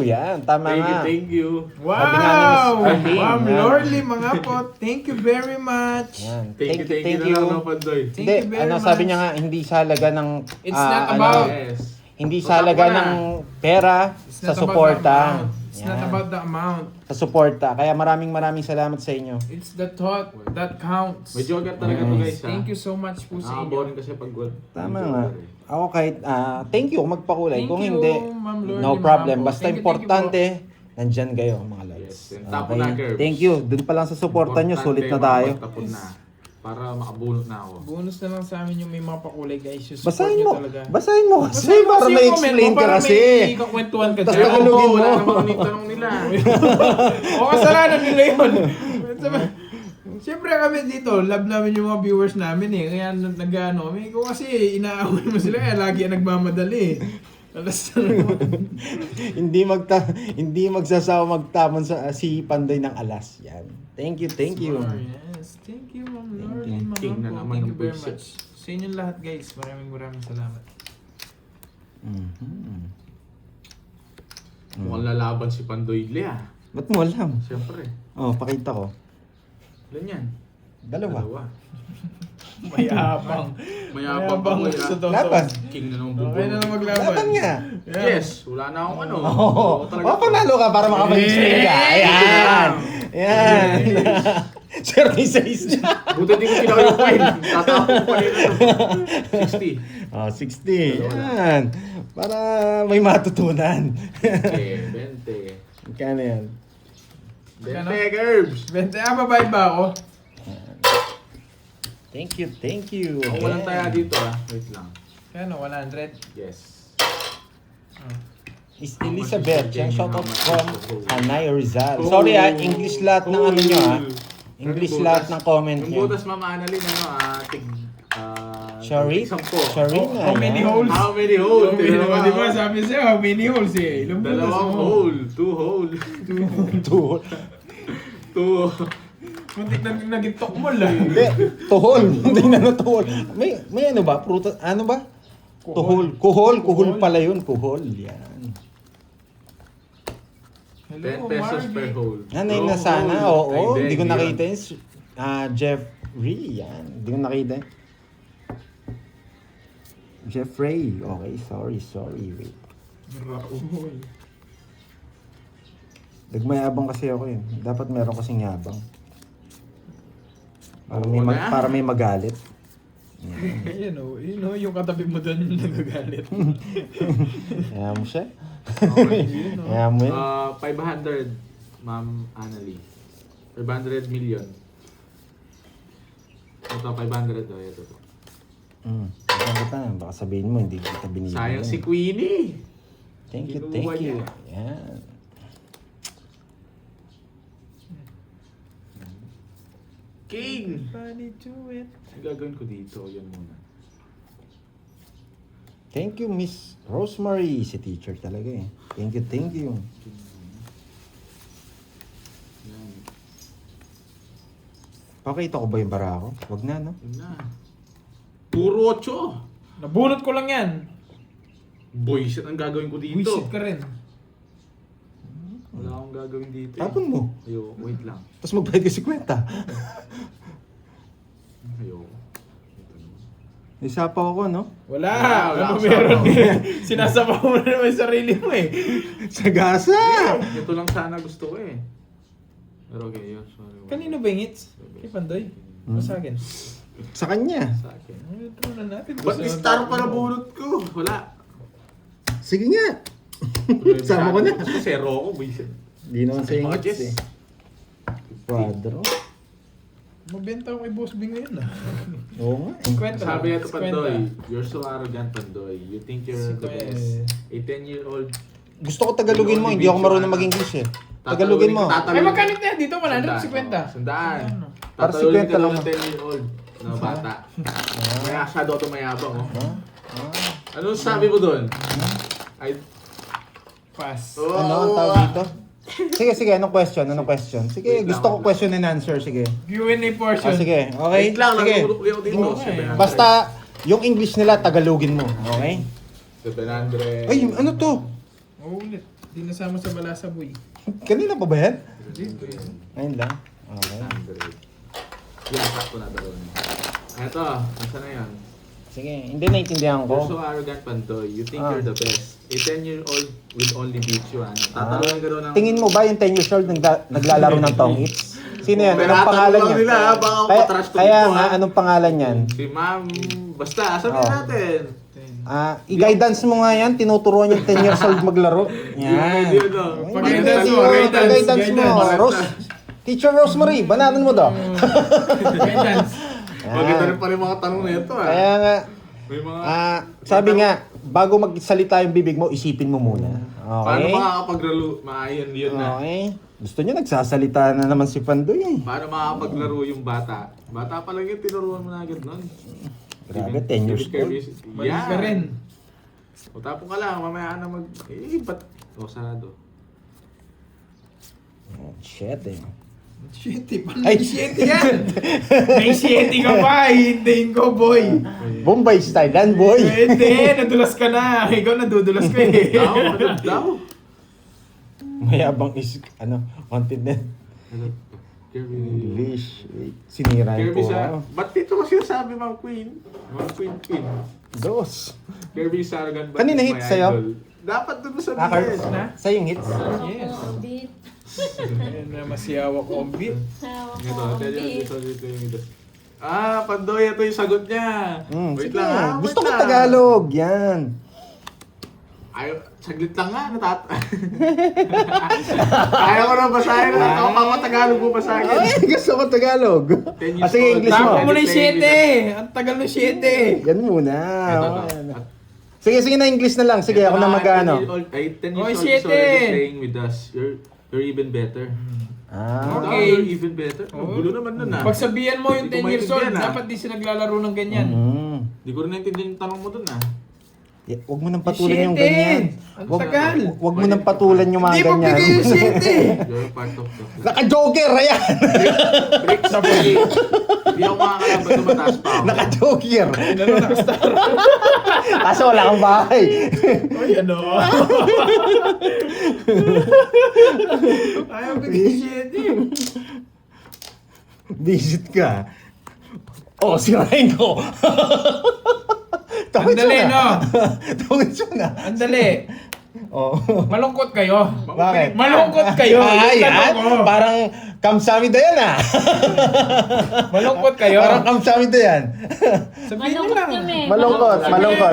Yan, tama nga. Thank you. Sabi nga ni Miss Wow! Arlene, Ma'am yan. Lorly, mga po, thank you very much. Yan. Thank you na lang, no, Pandoy. Thank Hindi, you very ano sabi much. niya nga, hindi sa halaga ng... It's not about- Yes. Hindi Utak sa halaga mo na. ng pera, It's sa not about the suporta. amount. It's not Yan. about the amount. Sa suporta. Kaya maraming salamat sa inyo. It's the thought that counts. May jogger talaga to, guys, ha? Thank you so much po sa inyo. Nakaka-boring kasi pag Tama may nga. jogger, eh. Ako kahit, thank you kung magpakulay. Thank Kung you, hindi, Ma'am Lorly, no Ma'am problem. po. Basta Thank you importante, nandyan kayo mga lods. Yes, and tapo na, Curbs. Thank you. Doon pa lang sa suporta nyo, sulit na tayo. Tapon na. Para makabunot na ako. Bonus na lang sa amin yung may mga pakulay, guys. Yung support Basahin nyo mo. talaga. Basahin mo kasi Basahin mo para kasi may yung comment explain mo, ka para kasi. may kakwentuhan ka Tas dyan. tagalogin mo. Wala namang yung tanong nila. O kasalanan nila yun. Siyempre kami dito, love namin yung mga viewers namin eh. Kaya nag-ano kami. Kung kasi inaaway mo sila, kaya lagi ang nagmamadali eh. Tapos hindi magsasawa magtamon sa si Pandoy ng alas. Yan. Thank you. Yes, thank you, Ma'am Lorly. you. Ma'am King na po. naman Thank ng you very puso. much. Sa inyong lahat, guys. Maraming salamat. Mhm. Mukhang lalaban si Pandoy Lea. Ba't mo alam? Siyempre. Oh, pakita ko. Ilan yan? Dalawa. Mayabang. Mayabang pa ko sa ya. totoo. Laban. King na naman Okay na lang bubunot. maglaban. Laban nga. Yeah. Yes, wala na akong ano. Oo. Talaga. Panalo ka para makapag-explain ka. Ayan. Ayan. Swerte sa niya. Buti di ko kinakayo ko eh. Tatapos ko pa rin ito. 60. Oh, 60. Yan. Para may matutunan. 20. Magkano yan? 20 Curbs. Bente, babayad ba ako? Thank you. Ako walang taya dito ah. Wait lang. Kano, 100? Yes. Is Elizabeth. Yan, shout out from Hanay Rizal. Sorry English lahat ng ano nyo English lahat ng comment Yung nyo. butas Mama Annalyn, Shari? Shari? How many holes? How many holes? Di ba sabi sa'yo, how many holes eh? Ilang butas Dalawang mo? hole. 2 hole. Tuhol. 2. Muntik na nagitok mo lang. Hindi, tuhol. Hindi na tuhol. May ano ba? Prutas, ano ba? Tuhol. Kuhol pala yun. Kuhol. Yan. 10 pesos per hole. Nanay na sana. Oo. Hindi ko nakita yun. Jeffrey. Yan. Hindi ko nakita. Jeffrey. Okay. Sorry. Wait. Raul. Nagmayabang kasi ako yun. Dapat meron kasing yabang. Wala. Para may magalit. Yun o, yung katabi mo doon yung nagagalit. Kaya mo siya. Okay. Kaya mo yun. 500, Ma'am Annalie. 500 million. Ito, 500 daw. Ito to. Baka sabihin mo, hindi kita binibigyan. Sayang si Queenie. Thank you. Kinuha niya. Yan. King! Body to it. Ang gagawin ko dito, yan muna. Thank you, Miss Rosemary. Si teacher talaga eh. Thank you. Yan. Pakita ko ba yung bara ko? Wag na, no? Yun na. Puro 8. Nabunot ko lang yan. Boyset ang gagawin ko dito. Wisit ka rin. Wala akong gagawin dito. Tapon mo. Ayoko, wait lang. Tapos magbayad ka 50. Ayoko. Isa pa ako, no? Wala. Wala Ano akong meron? sabaw. Sinasabaw mo na naman yung sarili mo eh. Sagasa! Ito lang sana gusto ko eh. Pero okay, yun. Sorry. Kanino ba yung hits? Kay Pandoy? O sa akin? Sa kanya. Sa akin. Ito na natin. Ba't star para bunot ko? Wala. Sige nga. Sama ko na. Kasi zero ako, boyset. Di naman sa Mga ingits Jess. eh. Quadro. Mabenta ko kay Boss Bing ngayon ah. Oo nga. 50. Sabi ito, Pandoy, you're so arrogant, Pandoy. You think you're the best. A 10-year-old. Gusto ko Tagalogin mo, hindi ako marunong mag-English eh. Tagalogin mo. Ay, magkano na dito? 150. Sandaan. Para Tatalogin 50 ka lang. lang ng 10-year-old na bata. Kaya masyado ako mayabang, oh. Anong sabi mo doon? Ay, Pass. oh, Ano ang tawag dito? Sige, anong question? Sige, Wait gusto lang, ko question and answer, sige. Q&A portion. Sige, okay? Wait lang, Sige. nagulog ako dito. Okay. Basta, yung English nila, Tagalogin mo, okay? 700. Ay, ano to? Oo, ulit. Di nasama sa balasa, boy. Kanina pa ba yan? Dito. Ngayon lang. Okay. 100. Yan, sakto na dalawa niya. Eto, nasa na yan? Sige, hindi naiintindihan You're ko. so arrogant, Pandoy. You think Ah. you're the best. A 10-year-old will only beat you, ano? Tatalungan ka daw ng... Tingin mo ba yung 10 years old naglalaro ng tong hits? Sino yan? Pero Anong pangalan tatanong niya? nila, ha? Baka ako Kaya, matrash to kaya dito, nga, ha? anong pangalan yan? Si ma'am, basta, sabihin Oh. natin. I-guidance mo nga yan, tinuturuan yung 10 years old maglaro. Yan. Pwede yun, no? Pag-guidance mo, Pag-guidance mo. Rose, Teacher Rosemary, bananan mo daw. Guidance. Maganda rin pa rin mga tanong na ito, ha? Kaya nga, May mga... sabi nga, bago magsalita yung bibig mo, isipin mo muna. Paano Okay? makakapaglaro? Maayon, yun na. Okay. Gusto niya nagsasalita na naman si Pandoy eh. Paano makakapaglaro yung bata? Bata pa lang yun, tinuruan mo na agad nun. Grabe, 10 years old. Balik ka rin. O tapon ka lang, mamaya na mag... ba't? O, sarado. Oh, shit eh. Shitty. Paano Ay. may shitty yan? May shitty ka pa. Hintayin ko, boy. Bombay style yan, boy. Hindi, nadulas ka na. Ikaw nadudulas ka eh. Daw, ano daw? Mayabang is, continent. Ano? Kirby... English. Wait, sinira Kirby ko. sa... Ba't dito kasi sabi, Ma'am Queen? Ma'am Queen Queen. Dos. Kirby Saragan ba? Kanina is hit my sa'yo? idol? Dapat doon mo sa Akar, BS. na? sa yung hits. Yes. Beat. Ayan na, masiyawa ko ang beat. Ito, dito yung ito. Pandoy, ito yung sagot niya. Wait Sige. lang, ha? Gusto ko Wait lang. Tagalog. Yan. Ay, saglit lang nga, Kaya ko na basahin na. Ako pa Tagalog mo basahin. Ay, gusto ko Tagalog. 10 years Sige, old. English mo. Tapo mo na yung 7. Ang tagal ng 7. Yan muna. Ito, Okay. ito. Sige na English na lang. Sige, ako na mag-ano. 10 Oy, years old is siete. already playing with us. You're even better. Okay. You're even better. Gulo naman nun, ah. Pagsabihan mo yung Hindi ko 10 years old, maintindihan, ah. dapat di siya naglalaro ng ganyan. Di ko rin naintindihan yung tanong mo dun, ah. Huwag mo nang patulan yung Siete. ganyan. Ang tagal. Huwag mo nang patulan yung mga Hindi mo ganyan. bigay yung 7. You're part of the... Naka-joker, ayan! Rick, sa puli. Hindi ako makakalaban na mataas pa ako. Naka-joker. Ano nakastar? Kaso wala kang bahay. Uy, ano? Ayaw bigay 7. Visit ka. Oh, sirain ko. Andali, no? Tawid siya na. Andali. Oh. Malungkot kayo. Bakit? Malungkot kayo. Ah, Yung yan. tanong ko. Parang kamsamida yan ah. Malungkot kayo. Parang kamsamida yan. Sabihin nyo Malungkot lang. kami. Malungkot. Sige,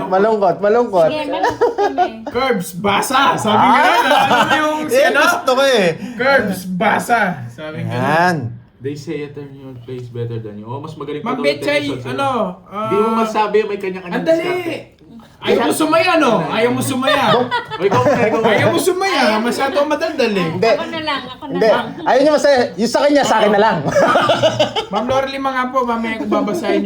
Malungkot. malungkot kami. Curbs, basa. Sabi nga na. Ano yung si Eh, ano? gusto ko eh. Curbs, basa. Sabi nga. Yan. They say a 10-year-old plays better than you. Oh, mas magaling pa Ma'am daw yung 10 Betchay, years old sa'yo. ano? Hindi mo masabi, may kanya-kanyang Andali. Ayaw mo sumaya, no? Ayaw mo sumaya. O, ikaw muna, ikaw muna. Ayaw mo sumaya. Masyado madaldal eh. Hindi. Ako na lang. Hindi. Ayun yung masaya. Yung sa kanya, sa akin na lang. Ma'am Lorely, mga po, mamaya ko babasahin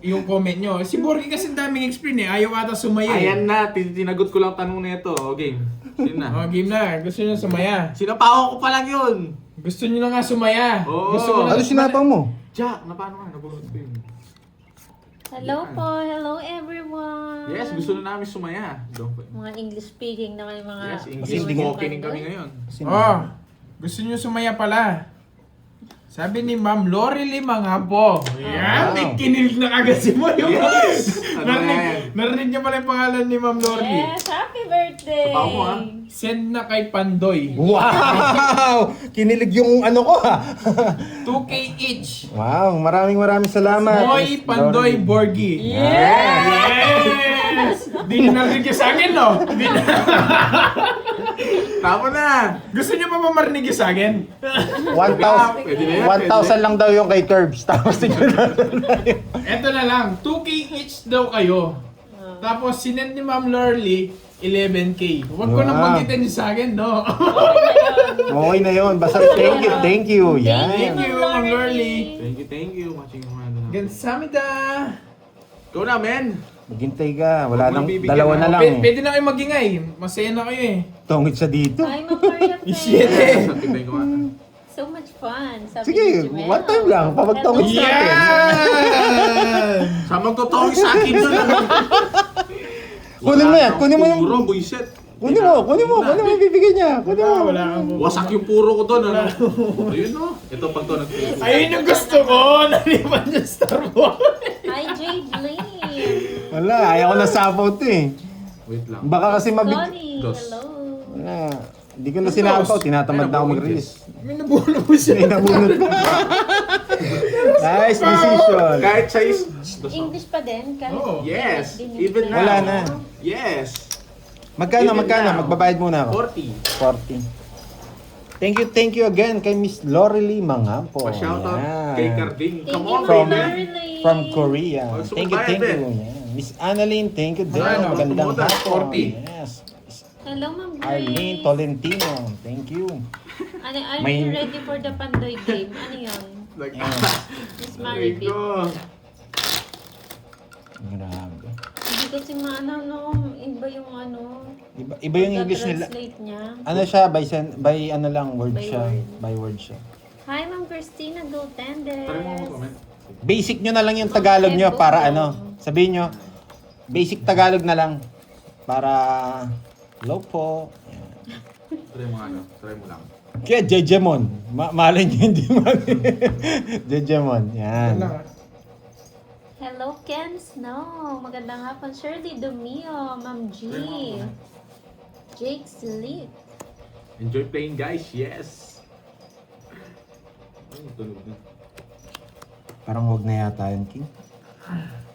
yung comment nyo. Si Borgie kasi daming explain eh. Ayaw ata sumaya eh. Ayan na, tinagot ko lang tanong na ito. O, game. Sino na? Oh, game na. Gusto nyo sumaya. Sinapawa ko pa lang yun. Gusto nyo na nga sumaya. Oo. Gusto ko na. Ano sinapang mo? Jack, na paano ka? Nabulot ko yun. Hello po. Hello everyone. Yes, gusto na namin sumaya. Don't put- Mga English speaking naman yung mga... Yes, English Hindi. smoking kami ngayon. Oh, gusto nyo sumaya pala. Sabi ni Ma'am Lorely mga po. Yan, may kinilig na agad si Mo. Yes! Ano yan? Narinig niya pala yung pangalan ni Ma'am Lorely. Yes, happy birthday. Tapaw mo, ha? Send na kay Pandoy. Wow! Kinilig yung ano ko ha. 2K each. Wow, maraming salamat. Moy Pandoy Borgie. Yes! Di nyo narinig yung sa akin, no? Di na. Tama na! Gusto nyo pa ba marinig yung sa akin? 1,000 Pwede na yan, 1,000 lang daw yung kay Curbs. Tapos Eto na lang, 2K each daw kayo. Tapos sinend ni Ma'am Lorely, 11K. Huwag ko nang Wow. pagkitin niyo sa akin, no? okay na yun. Basta thank you. Yan. Thank you, Ma'am Lorely. Thank you. Watching yung mga Gansamida. Go na, men! Maghintay ka. Wala Huwag mo nang, bibigyan dalawa ng- na lang. Pwede na kayo magingay. Masaya na kayo eh. Tungit siya dito. Hi, Ma'am Maria Shit. Faye. Sa tibay ko nga. So much fun. Sabi Sige, ni Jumel. one time lang. Papagtungit Hello. sa atin. Yan! Sa magtotoki sa akin doon. Kunin mo yan, kunin mo yung- Puro, buisit. Kunin mo yung bibigyan niya. Kunin mo. Wala kang Wasak yung puro ko doon. Ano? Ayun no. Ito pag to nag-play. Ayun yung gusto ko! Nalipan yung Star Wars! Hi, Jade Lane. Wala, ayaw ko na sapaw to eh. Wait lang. Baka kasi Connie, Dos. hello. Wala. Hindi ko na sinapaw, tinatamad na ako mag-release. May nabulo mo siya. May nabunod pa. Nice decision. Kahit size. English pa din? Kahit Oo. Yes, din even yung- now. Wala na. Yes. Magkano? Even now. Magbabayad muna ako. 40. 40. Thank you again kay Miss Lorelie Mangampo. Pa-shoutout Yan. kay Carding. Thank Come you, on, From, Ma'am baby. Marilyn. from Korea. Oh, so Thank you. bayad din. Yan. Miss Annalyn, thank you din. Ano, Magandang tumuda, hapon. 40. Yes. Hello, Ma'am Arlene Grace. Tolentino, thank you. Ano, are May- you ready for the Pandoy game? Ano yun? Like, Yan. Miss there Maribit. you go. Grabe. Hindi kasi maano, no, iba yung ano. Iba yung English nila. Translate niya. Ano siya, by ano lang, word By siya. word. By word siya. Hi, Ma'am Christina Gultendes. Try mo comment. Basic nyo na lang yung Tagalog nyo para ano. Sabihin nyo, basic Tagalog na lang. Para, hello po. Yan. Try mo ano. Try mo lang. Kaya Jejemon. Malay nyo hindi man. Jejemon. Yan. Hello, Ken Snow. Magandang hapon. Shirley Domio, Ma'am G. Jake Sleep. Enjoy playing, guys. Yes. Ay, tunog na. Parang wag na yata yun, King.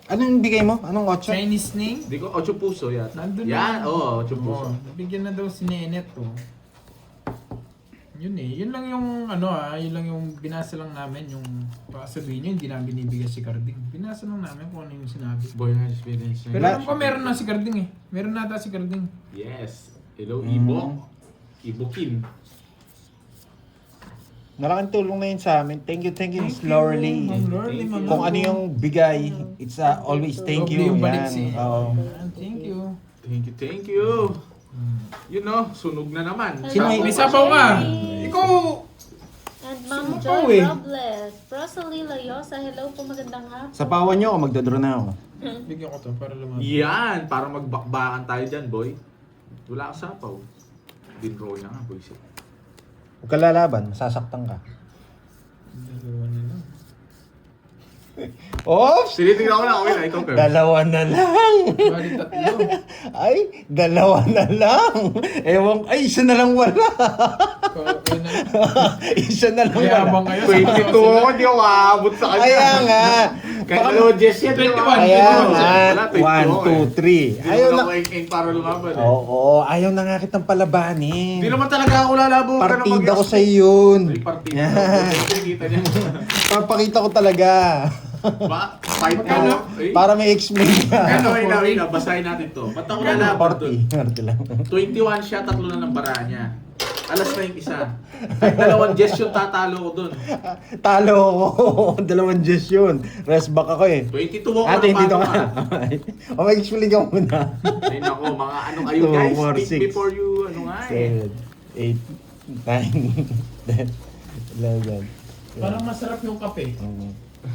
Anong bigay mo? Anong 8? Chinese name? Hindi ko 8 puso yata. Nandun Yan, na. oo, 8 puso. Oo, nabigyan na daw si Nenet to. Yun eh, yun lang yung ano yun lang yung binasa lang namin yung baka sabihin nyo, hindi namin binibigyan si Carding. Binasa lang namin kung ano yung sinabi. Boy has been insane. Pero alam ko meron na si Carding eh. Meron nata si Carding. Yes. Hello, Ibo. Ibokin. Malaking tulong na yun sa amin. Thank you, Miss Thank you, Lorelie. Ma'am Lorelie, Thank Ma'am you. Kung ano yung bigay, it's always thank Doble you. yung balik Yan. si- Oo. Thank you. Thank you. You know, sunog na naman. Sino May sapaw ka. Ikaw! And Ma'am Sumapaw Joy eh. Robles. Rosalie Layosa. Hello po, magandang hapon. Sa pawan nyo, magdodraw na ako. Bigyan ko to para lumabas. Yan, para magbakbakan tayo dyan, boy. Wala ka sapaw. Dinrow niya nga, boy. Huwag ka lalaban, masasaktan ka. Dalawa na lang. Oops! Tinitignan ko lang, okay na, ikaw, Kev. Dalawa na lang! Bali tatlo. Ay, dalawa na lang! Ewan, ay, isa na lang wala! Yun na. Isa na lang Mayabang wala. kayo. 22 ako, hindi ako aabot sa kanya. Kaya nga! Kaya Lodges yan, di ba? 21. Kaya nga! Wala, 22 1, 2, 3. Ayaw Ayaw na. na. Hindi para lumaban eh. Oo, ayaw na nga kitang palabanin. Hindi naman talaga ako lalabo. Partida ko sa yun. Ay, partida. Yan. Kita niya. Papakita ko talaga. Ba? Fight Magkano? mo. Eh? Para may explain ka. Ano, wait na. Basahin natin to. Ba't ako lalaban doon? 40 lang. 21 siya, 3 na ng bara niya. Alas na yung isa. Kahit 2 Jess yung tatalo ko doon. Talo ako. 2 Diyos yun. Rest back ako eh. 22 ako Ate, na dito paano ka. O, mag-explain ka muna. Ay nako, mga ano kayo 2, guys. 4, Speak 6, before you, ano nga eh. 7, 8, 9, 10, 11. Parang masarap yung kape.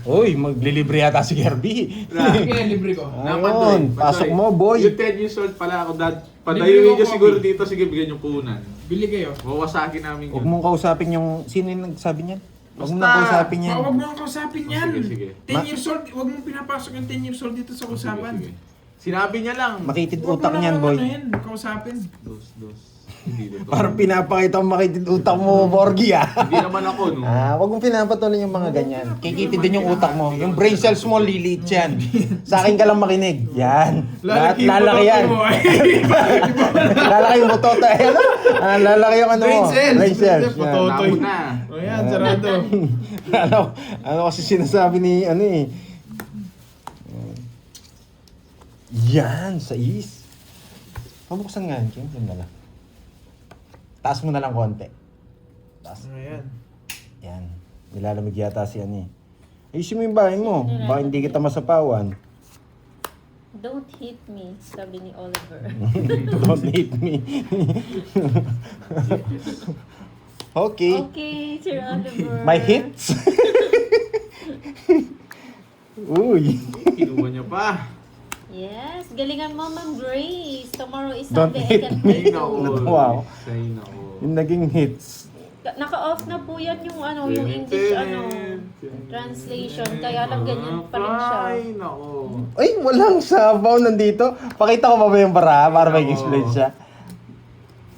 Uy, maglilibre yata si Kirby. Sige, libre ko. Ayun, pasok mo, boy. Yung 10 years old pala ako, dad. Libre Padayuin ko nyo coffee. siguro dito, sige bigyan nyo punan. Bili kayo. Wawasakin namin Huwag yun. mong kausapin yung... Sino yung nagsabi niyan? Huwag mo Basta. nang kausapin yan. Huwag mo nang kausapin yan. Sige, sige. 10 years old, huwag mong pinapasok yung 10 years old dito sa usapan. Sige. Sinabi niya lang. Makitid Huwag mo utak nang niyan, boy. ano yan, kausapin. Dos. Hindi dito. Parang pinapakita mo makitid utak mo, Borgie ah. Hindi naman ako, no? Huwag mong pinapatuloy yung mga ganyan. Kikitid din yung utak mo. Yung brain cells mo, lilit yan. Sa akin ka lang makinig. Yan. Lalaki yung Lalaki yan. bototo mo, ay. Lalaki yung bototo. Lalaki yung ano mo. Brain cells. Brain cells. Bototo. Yan. Tamo na. O yan, sarado. ano kasi sinasabi ni ano eh. Yan, sa is. Pabuksan nga yun, yun na lang. Taas mo na lang konti. Taas. Ayan. Yan. Nilalamig yata si ano eh. Ayusin mo yung bahay mo. Baka hindi kita masapawan. Don't hit me, sabi ni Oliver. Don't hit me. Okay. Okay, Sir Oliver. My hits. Uy. Kinuha niya pa. Yes, galingan mo, Ma'am Grace. Tomorrow is Don't Sunday. hit I can me. play Nako. too. Wow. Ay, nako. Yung naging hits. Naka-off na po yan yung yung English translation. Kaya lang ganyan pa rin siya. Ay, nako. Ay, walang sabaw nandito. Pakita ko pa ba yung bara para may Oo. explain siya?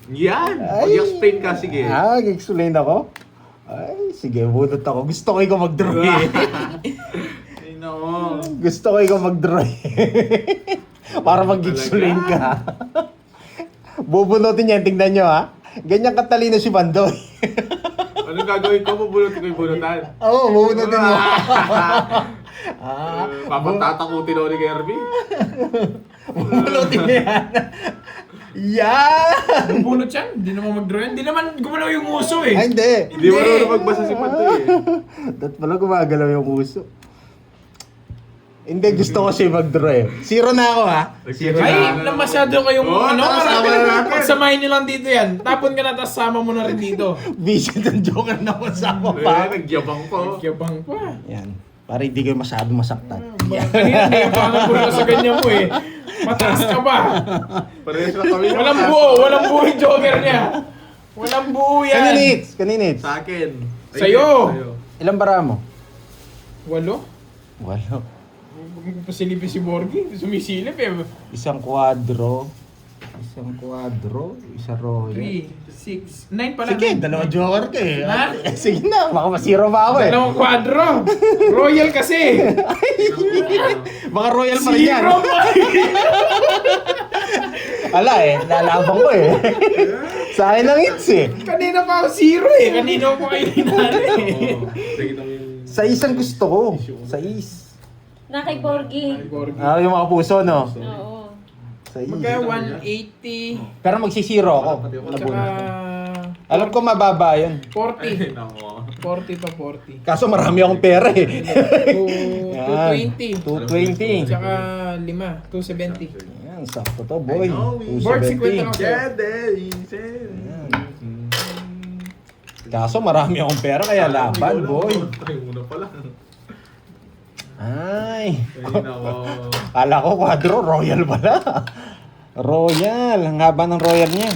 Yan! Ay. Mag-explain ka, sige. Ah, mag-explain ako? Ay, sige, bunot ako. Gusto ko ikaw mag-draw eh. Ay, nako. Gusto ko ikaw mag-draw eh. Para mag-explain ka. Bubunutin yan, tingnan nyo ha. Ganyan katalino si Bandoy. Anong gagawin ko? Bubunutin ko yung bunutan. Oo, bubunutin mo. Papatatakutin ako ni Kirby. Bubunutin niya yan. Yan! Bunot yan. Hindi naman mag-draw yan. Hindi naman gumalaw yung uso eh. Ay, hindi. Hindi mo naman magbasa si Pantoy eh. Dat pala gumagalaw yung uso. Hindi, gusto ko siya mag-draw eh. Zero na ako ha. Zero Ay, na. na masyado kayong Oo, sama na natin. pagsamahin nyo lang dito yan. Tapon ka na, tapos sama mo na rin dito. Visit ng Joker na kasama Eh, pa. nagyabang po. Kyabang pa. Yan. Para hindi kayo masyado masaktan. Kanina, hindi pa ako bulo sa ganyan mo eh. Mataas ka ba? Parehas lang kami. Walang buo yung Joker niya. Walang buo yan. Kaninits! Kaninits! Sa akin. Ay, Sa'yo. Ilang bara mo? 8? Walo. Pasilipin si Borgie. Sumisilip eh. Isang kwadro. Isang royal. 3, 6, 9 pala. Sige, dalawang Joker ka eh. Ha? Sige na, baka masiro pa ako eh. Dalawang kwadro. Royal kasi. Baka royal pa rin yan. Zero pa. Ala eh, lalabang ko eh. Sa akin lang hits eh. Kanina pa ako 0 eh. Kanina pa kayo hinali eh. Nakita mo yung... Sa isang gusto ko. Sa is. Na kay Borgie. Borgie. Ah, yung mga puso no? Oo. Sa is. Magka 180. Pero magsisiro ako. Tsaka Alam ko mababa yun. 40. Nako. 40 pa 40. Kaso marami akong pera eh. Yan. 220. 220. Tsaka 5. 270. Yan, sakto to boy. I know. Board 50 lang 270. ako. Kaso marami akong pera kaya laban boy. Ay, una pa lang. Ay. Ay, nako. Kala ko quadro, royal pala. Royal. Ang haba ng royal niya.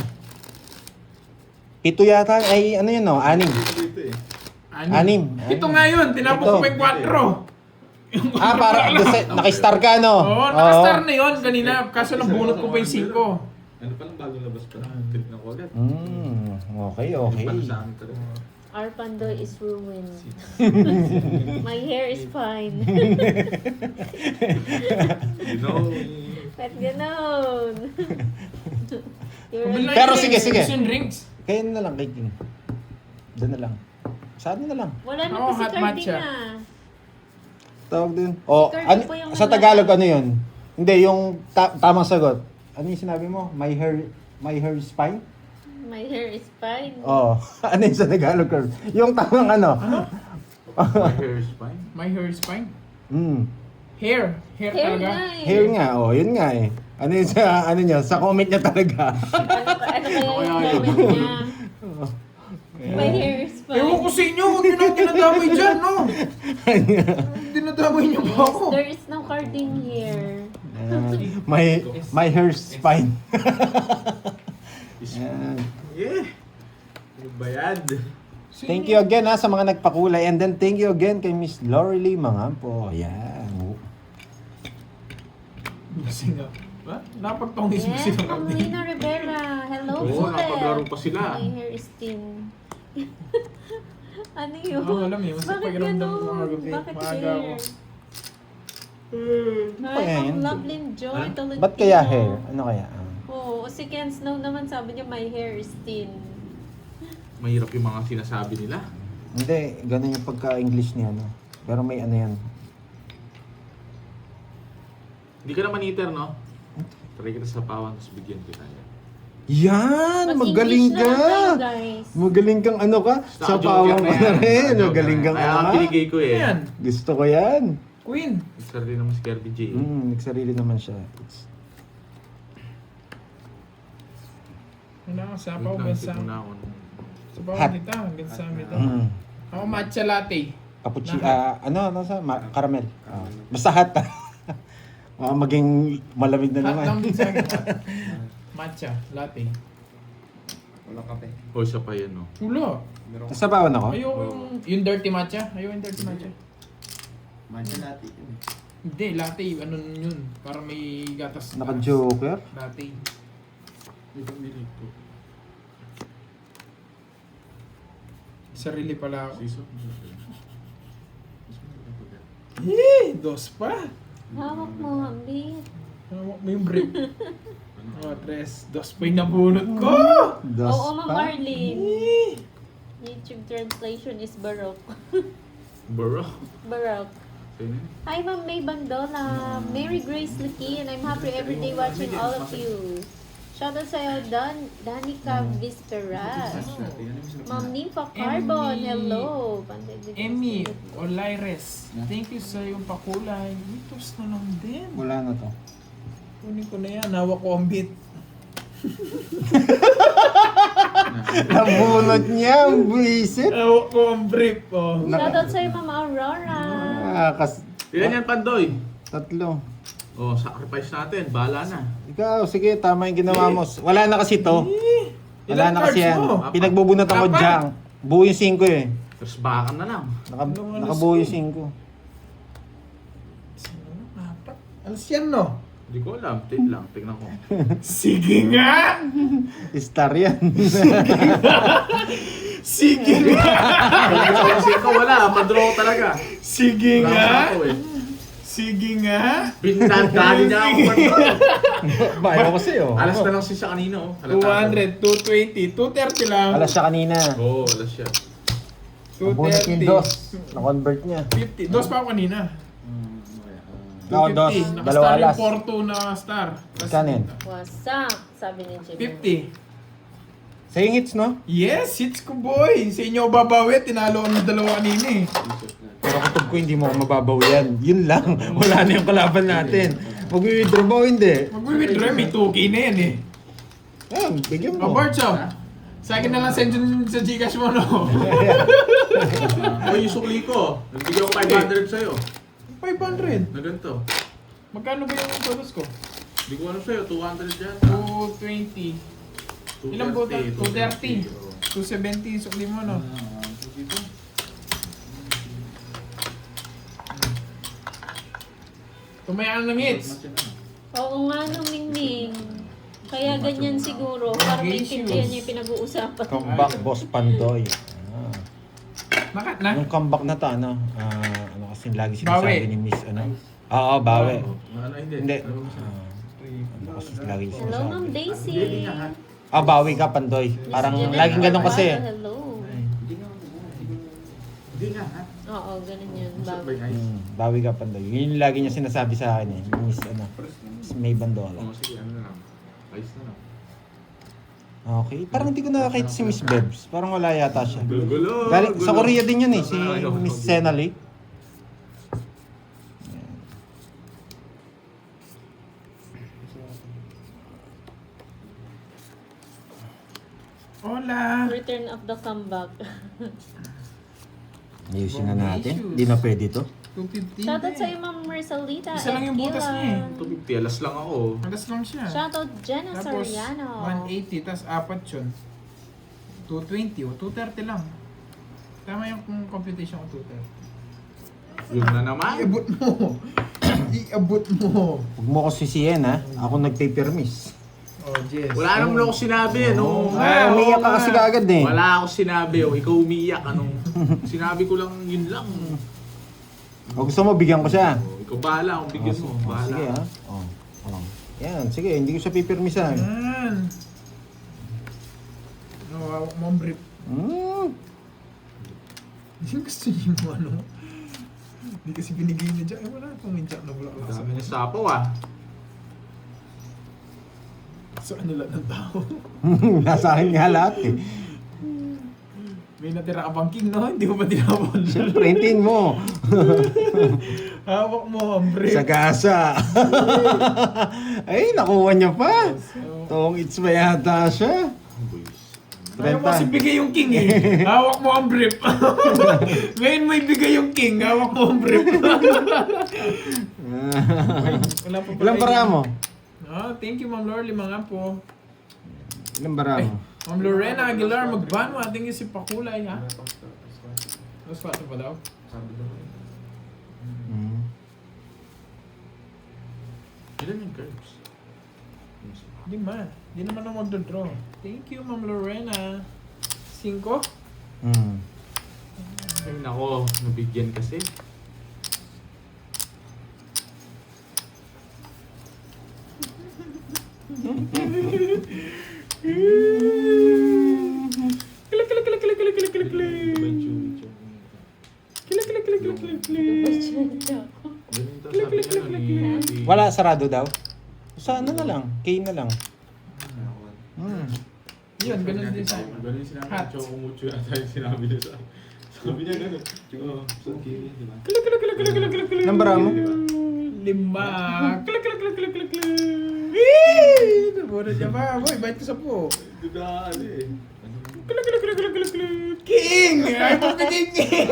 7 yata. Ay, ano yun no? 6. Dito eh. 6. Ito nga yun. Tinapos ko pa yung 4. Ah, para nakistar ka no? Oo, nakastar na yun kanina. Kaso lang bunot ko pa yung 5. Ano pa lang bagong labas pa lang. Tignan ko agad. Okay. Paano sa akin ka rin? Our Pandoy is ruined. My hair is fine. You know. Ba't ganon? You're Pero sige. Drinks. Kaya na lang kay King. Doon na lang. Saan na lang? Wala na Oo, po si hot Cardi matcha. na. Tawag din. Oh, Cardi po yung sa mga- Tagalog ano yun? Hindi, yung tamang sagot. Ano yung sinabi mo? My hair is fine? My hair is fine. Oh, ano yung sa Tagalog? Carl? Yung tamang ano? My hair is fine. My hair is fine. Hair. Hair Hair talaga. na eh. Hair nga, oh, yun nga eh. Ano yun sa, ano niya, sa comment niya talaga. Ano kaya yung comment niya? My hair is fine. Ewan ko sa inyo. Huwag nyo nang dinadamay dyan, no? Dinadamay nyo pa ako. There is no carding here. My hair's fine. Yan. Yeah. Ano ba yan? Thank you again ha sa mga nagpakulay and then thank you again kay Miss Lorelie Mangampo. Ayan. Kasi nga. Ba? Napagtongis mo Yes, sila. Ma'am Lina Rivera. Hello, Oo, Fulet. napaglaro pa sila. My hair is thin. Ano yun? Oo, alam eh. Mas Bakit pakiramdam ko ganun? kagabi. Bakit Maaga ako. hair? kaya Hi, yun? Ma'am Lovelyn Joy Tolentino. Ba't kaya hair? Ano kaya? Oo, si Ken Snow naman sabi niya my hair is thin. Mahirap yung mga sinasabi nila. Hindi, ganun yung pagka-English niya, no? Pero may ano yan. Hindi ka naman eater, no? Try kita sa pawan, tapos bigyan kita yan. Yan! Magaling Mag-English na lang ka! tayo, guys. Magaling kang ano ka? Sa Naka-joker pawang ka na yan. rin. Naka-joker Magaling na. kang Kaya ano ang ka? binigay ko eh. Ayan. Gusto ko yan. Queen. Isa rin naman si Kirby J. Nagsarili naman siya. Wala, sapaw Wait lang, ba isip sa... muna ako. Sapaw Hot. kita, hanggang sa amin ito. Mm. Ako matcha latte. Cappuccino, caramel. Basta hot. Baka maging malamig na Hot naman. lang din sa akin. Matcha, latte. Walang kape. O, isa pa yan, no? Ulo. Nasabawan ako? Ayoko yung dirty matcha. Ayoko yung dirty matcha. Matcha natin. Hindi, latte. Ano yun? Para may gatas. Naka-joker? Latte. Ito, ito. Sarili pala ako. Siso. Dos pa. Hawak mo, Hambit. Hawak mo yung brick. Oh, tres. Dos pa yung nabunot ko. Dos Oo, Ma'am pa? Marlene. YouTube translation is Baroque. Bro. Baroque. Sa'yo na yun. Hi, Ma'am May Bandola. Mary Grace Lucky, and I'm happy every day watching all of you. Shoutout sa'yo, Danica Visperas. Ma'am Nympha Carbon, hello. Emmy Olaires. Thank you sa iyong pakulay. Mitos na lang din. Wala na to. Kunin ko na yan. Hawak ko ang bit. Nabunot niya, ang buisit. Hawak ko ang brief. Oh. Shoutout sa'yo, Ma'am Aurora. Ilan yan, Pandoy? Tatlo. Oh, sacrifice natin. Bahala na. Ikaw, sige, tama yung ginawa mo. Wala na kasi to. Wala Ilang na kasi cards yan. mo? Pinagbubunutan ko Apat. dyan. Buo yung 5 eh. Tapos bakan na lang. Nakabuo yung 5. Apat. Alas yan, no? Hindi ko alam. Lang. Tignan ko. Sige nga! Star yan. Sige nga! Kasi ikaw wala. Madraw talaga. Sige Wala nga! ako eh. Sige nga! Bintandali niya ako. Pandoy. Bayo ko sa'yo. Alas na lang siya kanina, oh. Halata ko. 200, 220, 230 lang. Alas siya kanina. Oo, alas siya. Nabunot yung 2. Na-convert niya. 50. Dos pa ako kanina. Ako, 2. 250. Dalawa Nakastar alas. yung Porto na star. Kanin. What's up? Sabi ni Jimmy. 50. Sa'yo hits, no? Yes, hits ko boy. Sa inyo babawi, tinalo ko ng dalawa kanina eh. Pero kutob ko hindi mo ako mababaw yan. Yun lang. Wala na yung kalaban natin. Mag-withdraw ba o hindi? Mag-withdraw, may 2K na yan eh. Ayan, bigyan mo. Barcho, sa akin na lang send yun sa Gcash mo, no? Oh, yung sukli ko. Nagbigay ko 500 sa'yo. 500. Na ganito. Magkano ba yung todos ko? Hindi ko ano sa'yo, 200 yan. 220. Ilang buta? 230. 270 sukli mo, no? Tumayan ng hits. Oo nga, no, Mingming. Kaya ganyan siguro. Para maintindihan niya yung pinag-uusapan. Comeback, Boss Pandoy. Ah. Nakat na? Yung comeback na to, ano kasi lagi sinasabi Bawi. ni Miss, ano? Oo, bawi. Ano, hindi. Hindi. Ano mo sa'yo? Ano kasi lagi Hello, sinasabi. Ma'am Daisy. Bawi ka, Pandoy. Parang Miss Janet laging ganun kasi. Carvalho, hello. Hindi nga, ha? Oo, ganun yun. Usap ba Bago. yung ice? Bawi ka, Pandoy. Yun yung lagi niya sinasabi sa akin eh. Miss, Miss May Bandola. Oo, sige, ano na lang. Ice na lang. Okay. Parang hindi ko nakakita si Miss Bebs. Parang wala yata siya. Gulo. Galing, sa Korea din yun eh, si Miss Senali. Hola! Return of the comeback. Ayusin na natin. Hindi na pwede to. 250. Shoutout sa'yo, Ma'am Marcelita. Isa lang yung butas niya eh. 250, alas lang ako. Alas lang siya. Shoutout Jenna Tapos, Soriano. 180, tas apat yun. 220 o 230 lang. Tama yung computation ko 230. Yun na naman. Iabot mo! Iabot mo! Huwag mo ko sisihin ha. Ako nagpay-permis. Oh, Jess. Wala naman ako sinabi, no? Umiyak ka kasi kagad eh. Wala ako sinabi, oh. Ikaw umiyak, anong... Sinabi ko lang, yun lang. O gusto mo, bigyan ko siya. Oh, ikaw bahala kung bigyan mo. Bahala. Sige ha. Yan, sige. Hindi ko siya pipirmisan. Yan. Nawawak mo ang brief. Yung gusto niyo mo ano? Hindi kasi binigay niya dyan. Wala akong minchak na bulaklak sa Sabi niya kanya. sapaw, ah. Sa kanila ng tao. Nasa akin nga lahat eh. May natira ka bang king, no? Hindi mo pa tinapon. Siyempre, hintiin mo. Hawak mo ang brief. Sa gasa. Ay, nakuha niya pa. Tong it's ba yata siya? Ayaw mo kasi bigay yung king eh. Hawak mo ang brief. Ngayon mo ibigay yung king, hawak mo ang brief. Wala pa pala Ilang bara mo? Oh, thank you Ma'am Lorly, mga po. Ilang bara mo? Ma'am Lorena Aguilar, magban mo. Ating si Pakulay, ha? Mas 4 pa daw. Hmm. Ilan yung curves? Hindi man. Hindi naman ako magdodraw. Thank you Ma'am Lorena. 5? Hmm. Ay, nako, nabigyan kasi. Klik, klik, klik, klik, klik, klik, klik, klik. Klik, klik, klik, klik, klik, klik. Wala, sarado daw. Sa ano na lang? K na lang. Hmm. Yun, ganun din sa Ganun yung sinabi Hat. ng Choco Mucho ata yung sinabi niya sa sabi niya ganun. Oo, sa kini, di ba? Klik, klik, klik, klik, klik, klik, klik. Ilang bara mo? 5. Klik, klik, klik, klik, klik, klik. Wee! Nabunan niya ba? Boy, bait ko sa po. Di ba, ano eh. Klik, klik, klik, klik, klik, klik. King! Ay, pagkaging king!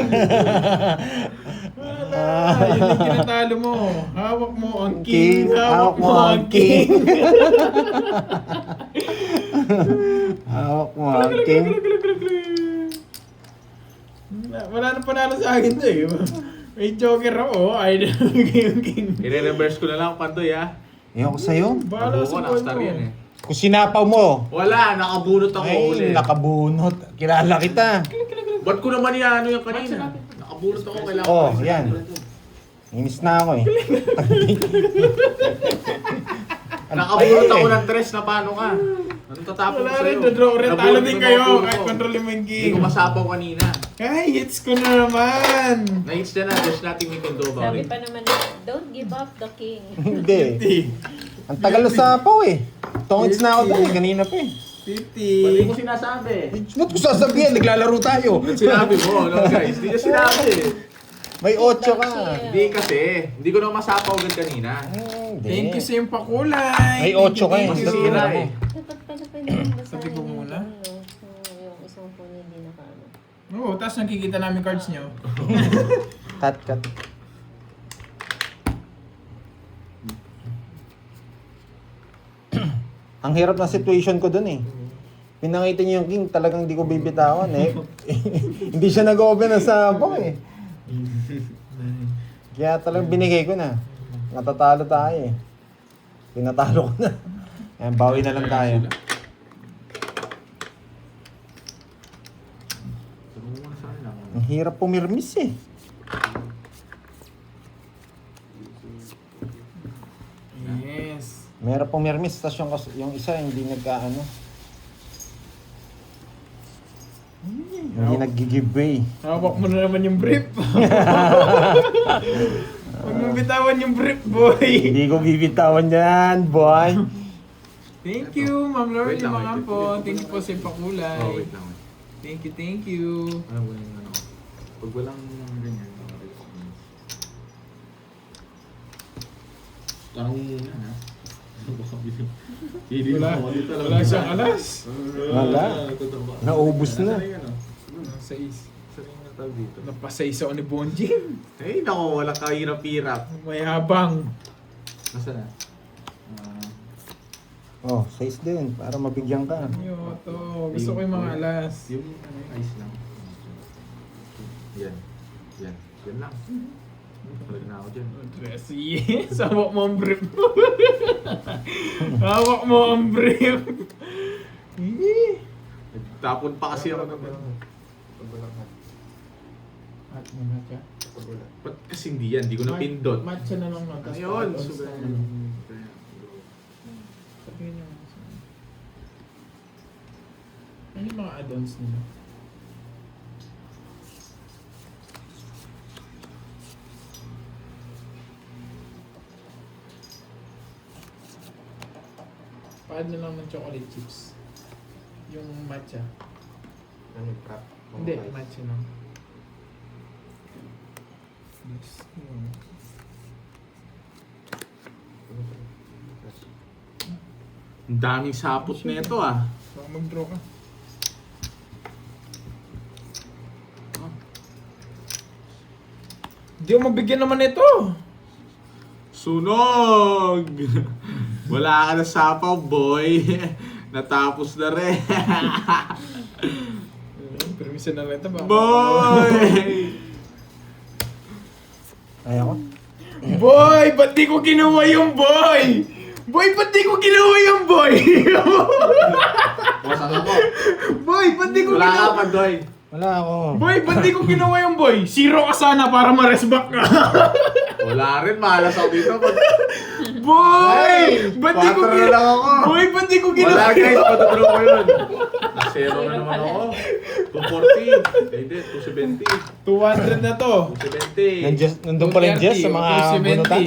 Wala. Yun yung kinatalo mo. Hawak mo ang king. Hawak mo ang king. Hawak mo Klik, ang klik, king. klik, klik, klik, klik. Wala na panalo sa akin to eh. May joker ako. Ay, yung king. I-reverse ko na lang pantoy ha. Iyan ko sa'yo. Bahala Nabuo ko, sa buwan nakastar mo. yan eh. Kung sinapaw mo. Wala, nakabunot ako Ay, uli. nakabunot. Kilala kita. Ba't ko naman ano yung kanina? Nakabunot ako, kailangan Oh, ko yan. Inis na ako eh. Nakabunot ako ng tres na paano ka? Anong tatapon ko Wala sa'yo? rin, dodraw rin. Talo Nabunot din ko kayo. mga puno Kahit ko. kontrolin mo yung Hindi king. ko masapaw kanina. Ay, hits ko na naman. Na-hits na, there's nothing we can do about Sabi it. pa naman, don't give up the king. Hindi. 50. Ang tagal na sapaw eh. Tongits na ako doon eh. Kanina pa eh. Pwede mo 50. sinasabi. Ba't ko sasabihin? Naglalaro tayo. Ba't sinabi mo, no guys? Hindi niya sinabi. May 8 ka. Hindi kasi. Hindi ko na masapaw agad kanina. Hindi. Thank you sa iyong pakulay. May 8 ka eh. Masisira Masisira eh. Dapat pala pwede yung basahin. Sabi ko muna. Yung isang phone hindi nakaano. Oo, tapos nakikita namin cards nyo. Cut. Ang hirap na situation ko dun eh. Pinakita niyo yung king, talagang hindi ko bibitawan eh. Hindi siya nag-open ng sabaw eh. Kaya talagang binigay ko na. Natatalo tayo eh. Pinatalo ko na. Ayan, bawi na lang tayo. Sabi mo muna sa akin lang. Ang hirap pumirmis eh. Yes. Meron pumirmis, tapos yung isa hindi nagkaano. Hindi nag-giveaway. Hawak mo na naman yung brief. Huwag mo bitawan yung brief, boy. Hindi ko bibitawan yan, boy. Thank you, Ma'am Lordy, Wait lang, mga wait. po. Thank you po sa iyong pakulay. Oh, wait lang. Thank you, thank you. Ano ba yung ano? Pag walang ganyan, tanong mo muna ha. Hindi Wala, mo dito lang. wala siyang alas. Wala. Naubos na. Sa is. Saan yung natawag dito? Napasaysa ko ni Bonjing. Ay, nako, wala kahirap-hirap. May habang. Nasaan na? Oh, size din, para mabigyan ka. Yo, to. Gusto ko yung mga alas. Yung ano yung ice lang. Yan. Yan. Yan lang. Talag na ako dyan. Dress, yes. Hawak mo ang brief. Hawak mo ang brief. Tapon pa kasi ako ng At muna ka. Ba't kasi hindi yan? Hindi ko na pindot. Matcha na lang Ano natin. yun? Sabihin niyo. Ano yung mga add-ons nila? Pa-add na lang ng chocolate chips. Yung matcha. Ano yung prop? Hindi, match yun lang. Next. Ang daming sapot na ito ah. Baka mag-draw ka. Hindi ako mabigyan naman ito. Sunog! Wala ka na sapaw, boy. Natapos na rin. Permission na lang ito ba? Boy! Ay ako? Boy! Ba't di ko kinuha yung boy? Boy, ba't di ko kinuha yung boy? Wasak ako. Boy, ba't di ko Wala ka kinuha? pa, Doy. Wala ako. Boy, ba't di ko kinuha yung boy? Zero ka sana para ma-resback ka. Wala rin, malas ako dito. Boy! Ba't di ko 4 na lang ako. Boy, ba't di ko kinuha? Wala guys, patuturo ko yun. Na-zero na naman ako. 240. Hindi, 270. 200 na to. 270. Nandun pa rin Jess sa mga bunutan.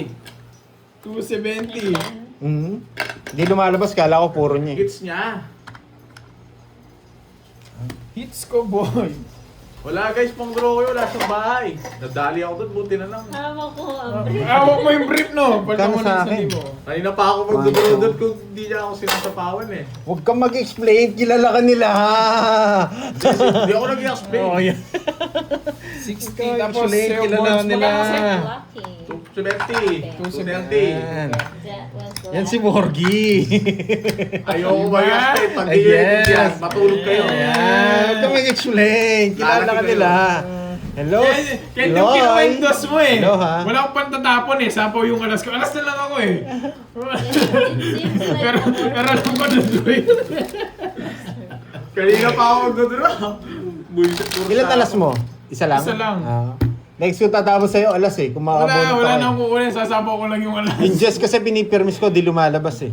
270. Hindi lumalabas, kala ko puro niya. Hits niya. Hits ko, boy. Wala guys, pang draw ko yun. Wala siyang bahay. Nadali ako doon, buti na lang. Hawak ko ang brief. Awak mo yung brief, no? Palta Kano mo sa ng akin? 1,000. Kanina pa ako mag-draw doon kung hindi niya ako sinasapawan eh. Huwag kang mag-explain, kilala ka nila ha! Hindi ako nag-explain. Oo, yan. 60, tapos Actually, zero kilala boards nila. pa lang. Lucky. 270. 270. Yan. That was the Yan si last. Morgie. Ayoko ba i-explain? Pag di Yes. yun yan, matulog kayo. Ayan. Huwag kang mag-explain, kilala ka Lalaki nila. Hello? Kaya yung kinuha yung dos mo eh. Hello, ha? Wala akong pantatapon eh. Sapaw yung alas ko. Alas na lang ako eh. It seems like pero alam ko na doon. Kanina pa ako mag-draw. Bullshit, puro Ilan tao. alas mo? Isa lang? Isa lang. Ah. Next ko tatapos sa'yo, alas eh. Kung makabunod Wala pa na kayo. akong kukunin. Sasapaw ko lang yung alas. Yung Jess kasi pinipirmis ko, di lumalabas eh.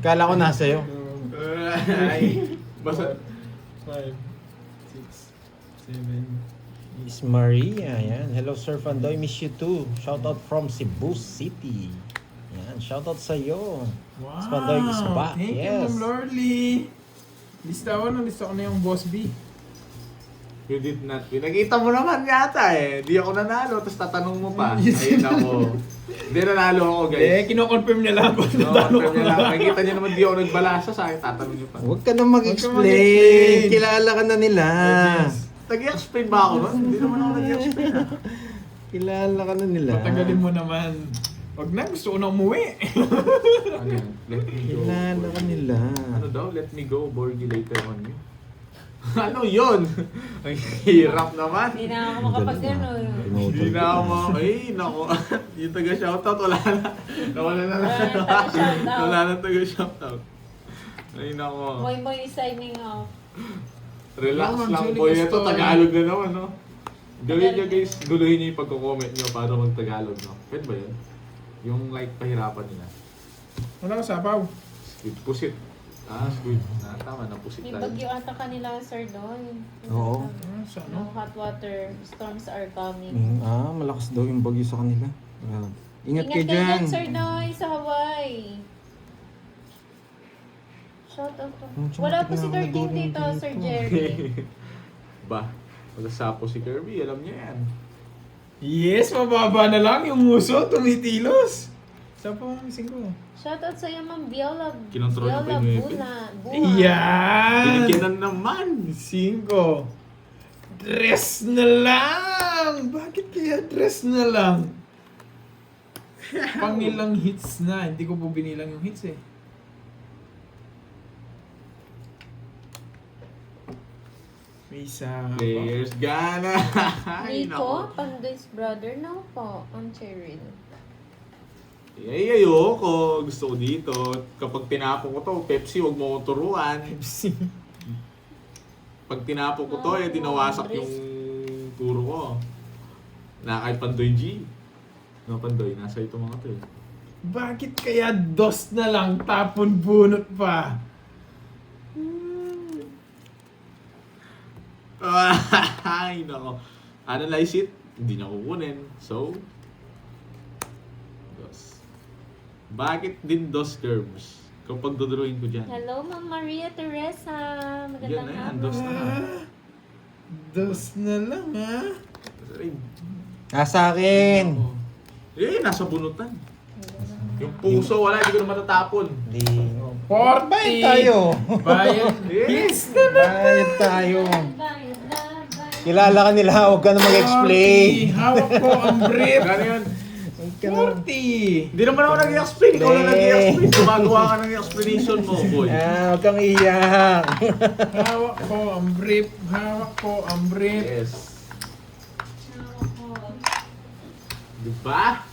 Kala ko nasa iyo. Ay, basta 5, 6, 7. Miss Maria, yan. Hello Sir Fandoy, miss you too. Shout out from Cebu City. Yan, shout out sa iyo. Wow. Miss Pandoy is back. Thank you, Yes. Ma'am Lorly. Lista ko na yung Boss B. you did not win. Nakita mo naman yata eh. Di ako nanalo, tapos tatanong mo pa. Ay, nako. Hindi nanalo ako Eh, guys. kino-confirm niya lang kung No, natalo ko confirm niya lang. na. Nakikita niyo naman di ako nagbalasa sa akin, tatanong niyo pa. Huwag ka na Huwag mag-explain. ka mag-explain. Kilala ka na nila. Nag-i-explain ba ako nun? Hindi naman ako nag-i-explain ah. Kilala ka na nila. Patagalin mo naman. Wag na, gusto ko na umuwi. Ano yan? Let me go. Kilala ka nila. Ano daw? Let me go, Borgie later on you. Ano yun? Ang hirap naman. Hindi na ako makapag-ganon. Hindi na ako ay, nako. Yung taga-shoutout, wala na. Nawala na lang. Wala na taga-shoutout. Wala na taga-shoutout. Ay, nako. Boy Boy is signing off. Relax Ma'am lang Julie boy. Ito, Castor. Tagalog na naman, no? Gawin nyo guys, guluhin nyo yung pagko-comment nyo para mag-Tagalog, no? Pwede ba yun? Yung like, pahirapan nila. Wala ka sapaw. Squid, pusit. Ah, squid. Ah, tama na, pusit May tayo. bagyo ata kanila, sir, doon. Oo. Sa No, ano? hot water storms are coming. Malakas daw yung bagyo sa kanila. Ingat kayo dyan. Sir Noy, sa Hawaii. Shout out to. Tsaka Wala po si tingnan ko Carding dito, dito. Sir Jerry. Ba, pagkasapo si Kirby, alam niya yan. Yes, mababa na lang yung muso, tumitilos. Saan pa ang missing ko? Shout out sa iyo, Ma'am Viola. Kinontrol niya pa yung ngipin. Buha. Yan! Binigyan na naman. 5. Dress na lang! Bakit kaya dress na lang? Pangilang hits na. Hindi ko po binilang yung hits eh. May isa. Players gana. Ay, Nico, nako. Pandoy's brother. No po, ang Cheryl. Ay, ayoko. Gusto ko dito. Kapag tinapon ko to, Pepsi, wag mo ko turuan. Pag tinapon ko to, eh, dinawasak yung turo ko. Nakay Pandoy G. No, Pandoy, nasa ito mga to eh. Bakit kaya dos na lang tapon bunot pa? Ay, nako. Analyze it. Hindi niya kukunin. So, dos. Bakit din dos curves? Kapag dodrawing ko dyan. Hello, Ma'am Maria Teresa. Yan Magandang na yan, hapon. dos na. Dos na lang, ha? Nasa akin. Nasa bunutan. Yung puso, wala, hindi ko na matatapon. Di. 40! Bayad tayo. Bayad. Yes! Bayad tayo. Bayad na, bayad. Kilala ka nila, huwag ka na mag-explain. 40. Hawak ko ang brief. Gano yun? 40. Hindi naman ako nag-i-explain. Ikaw na nag-i-explain. Gumagawa ka ng explanation mo, boy. Ah, huwag kang iyak. Hawak ko ang brief. Hawak ko ang brief. Yes. Diba?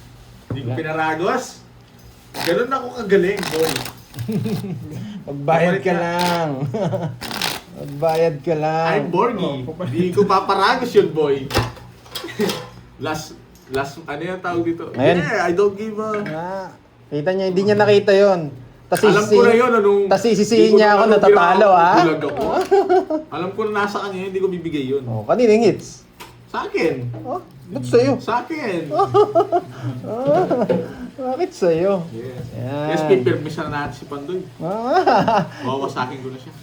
Hindi ko pinaragos. Ganun ako kagaling, boy. Magbayad ka lang. Magbayad ka lang. I'm Borgie. Hindi ko paparagos yun, boy. last, ano yung tawag dito? Ayan. Yeah, I don't give a... Ah, kita niya, hindi niya nakita yon. Tas Alam ko na yun, anong... Tas sisisihin niya ako, natatalo, ha? Bulag ako. Alam ko na nasa kanya yun, hindi ko bibigay yun. Oh, kaninong hits? Sa akin. Oh, ba't sa'yo? Sa akin. Bakit sa'yo? Yes. Yan. Yes, pipirmis na natin si Pandoy. Ah, Wawasakin ko na siya.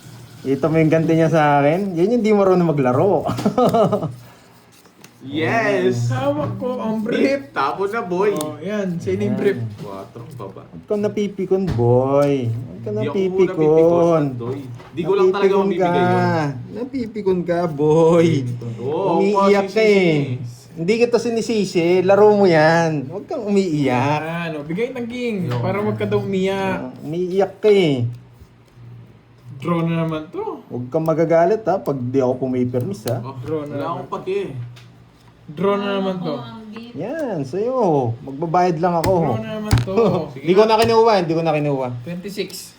ito mo yung ganti niya sa akin. Yan yung di marunong maglaro. Yes! Hawak ko ang brief. Tapon na, boy. Oh, yan. Sino yung brief? 4 baba. Huwag kang napipikon, boy. Huwag kang Hindi ako napipikon. Pandoy. Hindi ko lang talaga mabibigay yun. Napipikon ka, boy. Oo, Umiiyak ka eh. Hindi kita sinisisi. Laro mo yan. Huwag kang umiiyak. Yan. O, bigay ng king. Para wag ka daw umiyak. Umiiyak ka eh. Draw na naman to. Huwag kang magagalit ha pag di ako pumipermis ha. Oh, Draw na wala naman. akong pake. Draw na naman to. Yan, sa'yo. Magbabayad lang Draw ako. na naman to. Hindi ko na kinuha, hindi ko na kinuha. 26.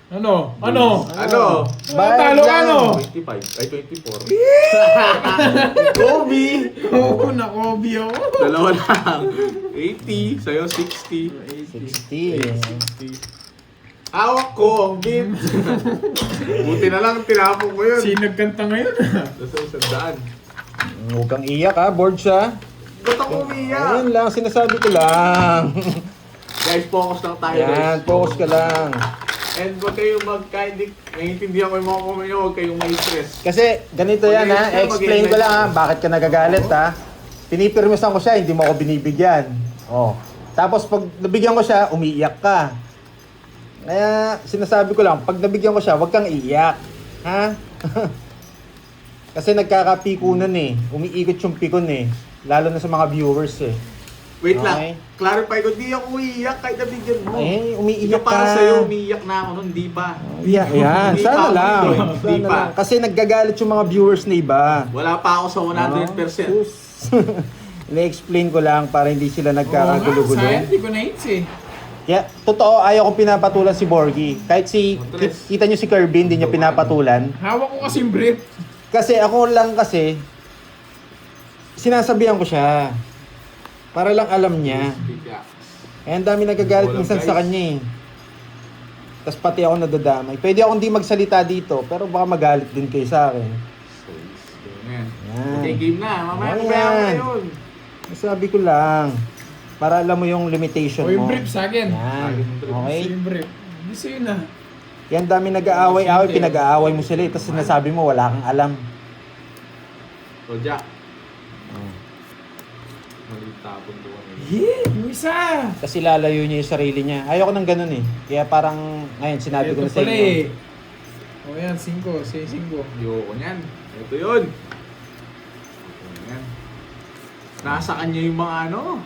Ano? Ano? Ano? Talo ka no? 25. Ay, 24. Kobe! Oo, nakobi ako. Dalawa lang. 80. Sa'yo, 60. 60. 60. Hawak ko ang beat. Buti na lang, tinapon ko yun. Sino nagkanta ngayon? Nasa 100. Huwag kang iyak ha, board siya. Ba't ako umiyak? Ayun lang, sinasabi ko lang. Guys, focus lang tayo. Yan, guys. focus ka lang. And huwag kayong naiintindihan ko yung mga comment nyo, huwag kayong may-stress. Kasi ganito yan ha, explain ko lang ha, bakit ka nagagalit ha. Pinipirmisan ko siya, hindi mo ako binibigyan. Oh. Tapos pag nabigyan ko siya, umiiyak ka. Kaya sinasabi ko lang, pag nabigyan ko siya, huwag kang iiyak. Ha? Kasi nagkakapikunan eh. Umiikot yung pikon eh. Lalo na sa mga viewers eh. Wait Okay. lang, clarify ko, di ako umiiyak kahit nabigyan mo. Eh, umiiyak Ikaw para ka. sa'yo, umiiyak na ako nun, di ba? Yeah, yan. Hindi Sana pa ako lang. doon. Sana Hindi pa. lang. Kasi naggagalit yung mga viewers na iba. Wala pa ako sa 100%. Sus. Na-explain ko lang para hindi sila nagkakagulo-gulo. Sayang, di ko na-hits eh. Kaya, totoo, ayaw kong pinapatulan si Borgie. Kahit kita nyo si Kirby, hindi niya pinapatulan. Hawak ko kasi yung brief. Kasi ako lang kasi, sinasabihan ko siya. Para lang alam niya. Kaya ang dami nagagalit Walang minsan guys. sa kanya eh. Tapos pati ako nadadamay. Pwede akong di magsalita dito, pero baka magalit din kayo sa akin. Yan. Yan. Okay, game na. Mamaya Yan. pabayaan ko na yun. Sabi ko lang, para alam mo yung limitation O yung mo. brief sa akin. Yan. Okay? Yung brief. Hindi sa'yo na. Yan dami nag-aaway-aaway, pinag-aaway mo sila eh. Tapos sinasabi mo, wala kang alam. O, Jack. Maling tapon ko. Yeah, yung isa. Kasi lalayo niya yung sarili niya. Ayoko nang ganun eh. Kaya parang, ngayon, sinabi ko na sa pala inyo. eh. O yan, 5. Say 5. Ayoko niyan. Ito yun. Yan. Nasa kanya yung mga ano.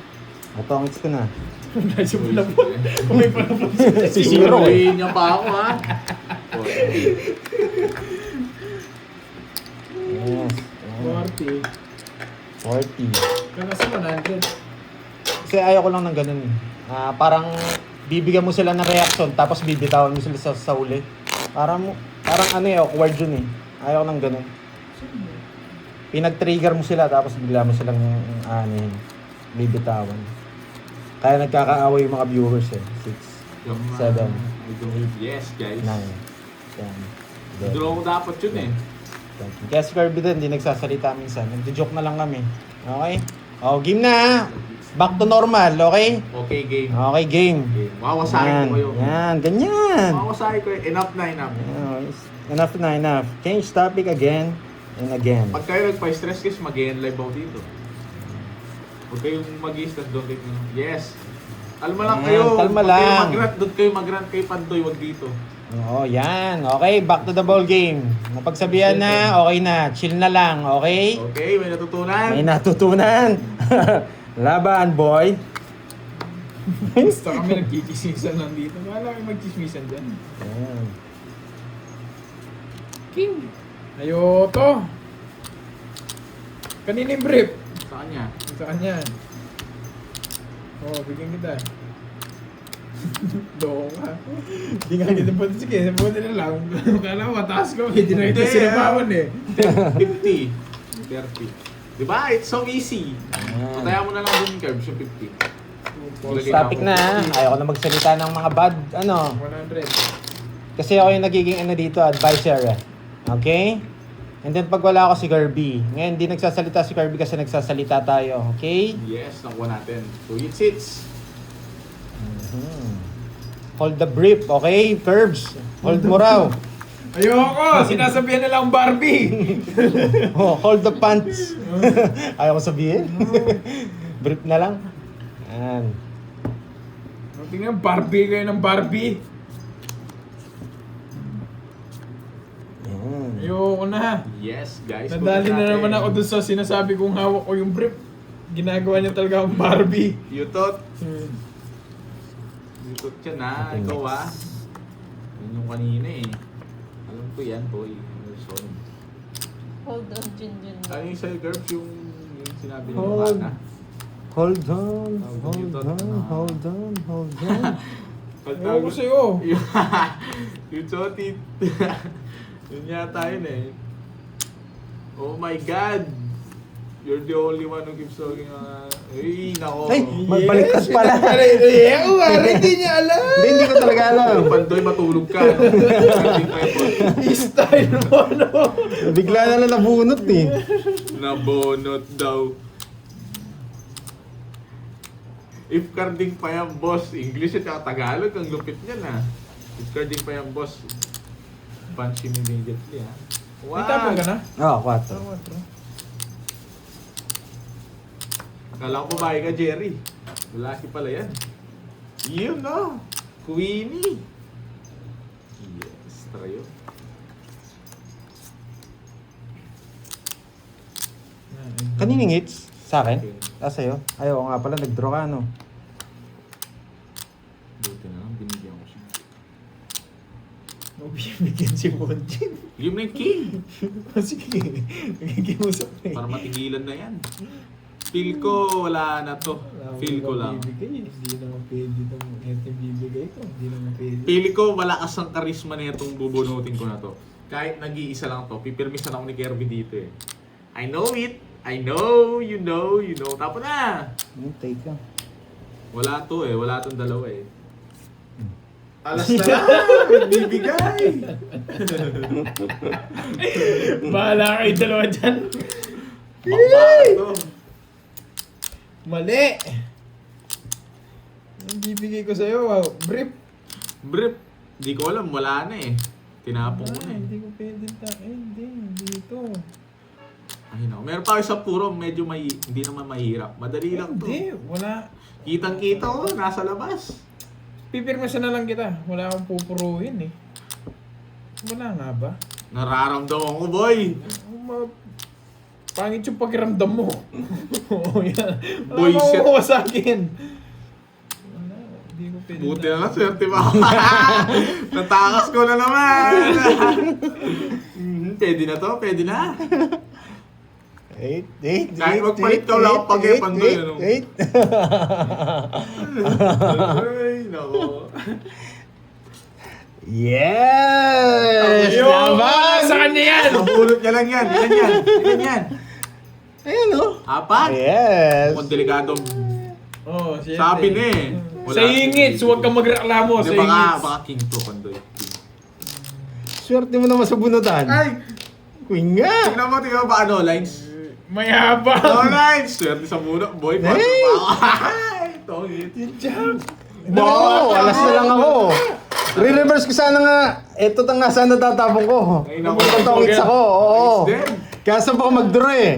Matongits ko na. Nasa pala po. May pala po. Si Zero eh. Siguraduhin niya pa ako ha. O, Yes. 40. 40. Kasi 100. Kasi ayoko lang ng ganun eh. Parang bibigyan mo sila ng reaction tapos bibitawan mo sila sa uli. Parang ano eh, awkward yun eh. Ayoko ng ganun. Pinag-trigger mo sila tapos bigla mo silang bibitawan. Kaya nagkakaaway yung mga viewers eh. 6, yung, 7, Yes, guys. 9, 10, Draw ko dapat yun eh. Kaya si Kirby din, hindi nagsasalita minsan. Nagjo-joke na lang kami. Okay? O, game na! Back to normal, okay? Okay, game. Okay, game. Okay. Wawasahin ko kayo. Yan, ganyan. Wawasahin ko eh. Enough na enough. Yan, Enough na, enough. Change topic again and again. Pag kayo nagpa-stress guys, mag-live ako dito. Huwag kayong mag-stress, don't take me. Yes. Kalma lang Ayan, kayo. kalma Huwag kayo lang. mag-rant, doon kayo mag-rant kay Pandoy, wag dito. Oo, yan. Okay, back to the ball game. Napagsabihan na, okay na. Chill na lang, okay? Okay, may natutunan. May natutunan. Laban, boy. Basta kami nagkikismisan lang dito. Wala kami magkismisan dyan. Ayan. King. Ayoto. Kanina yung brief. Sa kanya. Sa kanya. Oh, bigyan kita. Loko ka. Hindi nga kita po. Sige, sabutin na lang. Kala ko, mataas ko. Hindi na kita sinabawan eh. 50. 30. Diba? It's so easy. Ayan. Pataya mo na lang dun, Curbs, yung 50. Next topic na. Ayoko na magsalita ng mga bad, 100. Kasi ako yung nagiging dito, advisor. Okay? And then pag wala ako si Kirby. Ngayon, hindi nagsasalita si Kirby kasi nagsasalita tayo. Okay? Yes, nakuha natin. 2 hits. Hold the brief, okay? Curbs, hold mo raw. Ayoko! Sinasabihan na lang Barbie! Oh, hold the pants. Ayaw ko sabihin. Brief na lang. Ayan. Tingnan, Barbie kayo ng Barbie. Ayan. Ayoko na. Yes, guys. Nadali na naman ako dun sa sinasabi kong hawak ko yung brief. Ginagawa niya talaga ang Barbie. You thought? You thought siya na. Okay, Ikaw next. Yun yung kanina eh. Alam ko yan, boy. Wilson. Hold on, Junjun. Ano yung sa'yo, Curbs? Yung sinabi niyo Hold. kana? Hold on, hold on, hold on, hold on. Ayoko sa'yo. You thought it. Yun yata yun eh. Oh my God! You're the only one who keeps talking ay, nako. Ay, magbaliktad pala. Ayoko nga, hindi niya alam. Hindi ko talaga alam. Pandoy, matulog ka. Starting pepper. Style mo, no? Bigla na lang nabunot eh. Nabonot daw. If carding pa yan, boss, English at saka Tagalog, ang lupit niyan ah. If carding pa yan, boss, punch him immediately ah. May tapon ka na? Oo, 4. Akala ko babae ka, Jerry. Lalaki pala yan. Yun no. Queenie. Yes, trayo. Kaninong hits? Sa akin? Sa'yo? Ayaw nga pala, nag-draw ka, no? Buti na lang, binigyan ko siya. Bibigyan si Monjin. Bigyan mo na yung king. Sige, nagigimusap na eh. Para matigilan na yan. Feel ko, wala na to. Feel ko lang. Bibigay, hindi naman pwede itong bibigay ko. Hindi naman pwede. Feel ko, malakas ang karisma na itong bubunutin ko na to. Kahit nag-iisa lang to, pipirmisan ako ni Kirby dito eh. I know it. I know, you know, you know. Tapos na! Take ka. Wala to eh, wala tong dalawa eh. Alas na lang! Bibigay! Bahala kayo dalawa dyan. Bakbak to. Mali! Yung bibigay ko sa'yo, wow, brief. Brief, di ko alam, wala na eh. Tinapong ko na eh. Hindi ko pwede hindi, dito. Ay no, meron pa kayo sa puro, medyo hindi naman mahirap. Madali lang to. Hindi, wala. Kitang-kita ko, nasa labas. Pipirmasan na lang kita. Wala akong pupuruhin eh. Wala nga ba? Nararamdaman ko, boy. Pangit yung pakiramdam mo. Oo, yan. Boy, Wala shit. makukuha sa akin. Wala, hindi ko pwede. Buti na lang, swerte pa ako. Natakas ko na naman. Pwede na to, pwede na. 8. Kahit magpalit ka, wala akong pag-epandoy, ano? 8. Ay, nako. Yes! Ayun! Laban! Sa kanya yan! Nabulot niya lang yan. Ilan yan? Ilan yan? Ayan, oh. 4? Yes. Mukhang delikadong. Oh, siyempre. Sabi na eh. Sa ingits, huwag kang magreklamo. Sa Hindi, ingits. baka king to, Pandoy. Swerte mo naman sa bunutan. Ay! Queen nga. Tingnan mo ba ano, lines? Mayabang. No lines! Swerte sa muna. Boy, pasok Hey! pa ako. Ay, tongit. Yung jump. No, alas na lang ako. Re-reverse ko sana nga. Ito nga sana tatapon ko. Ay, naku, Tongits ako, oo. Ayos din. Kaso pa ako mag-draw eh.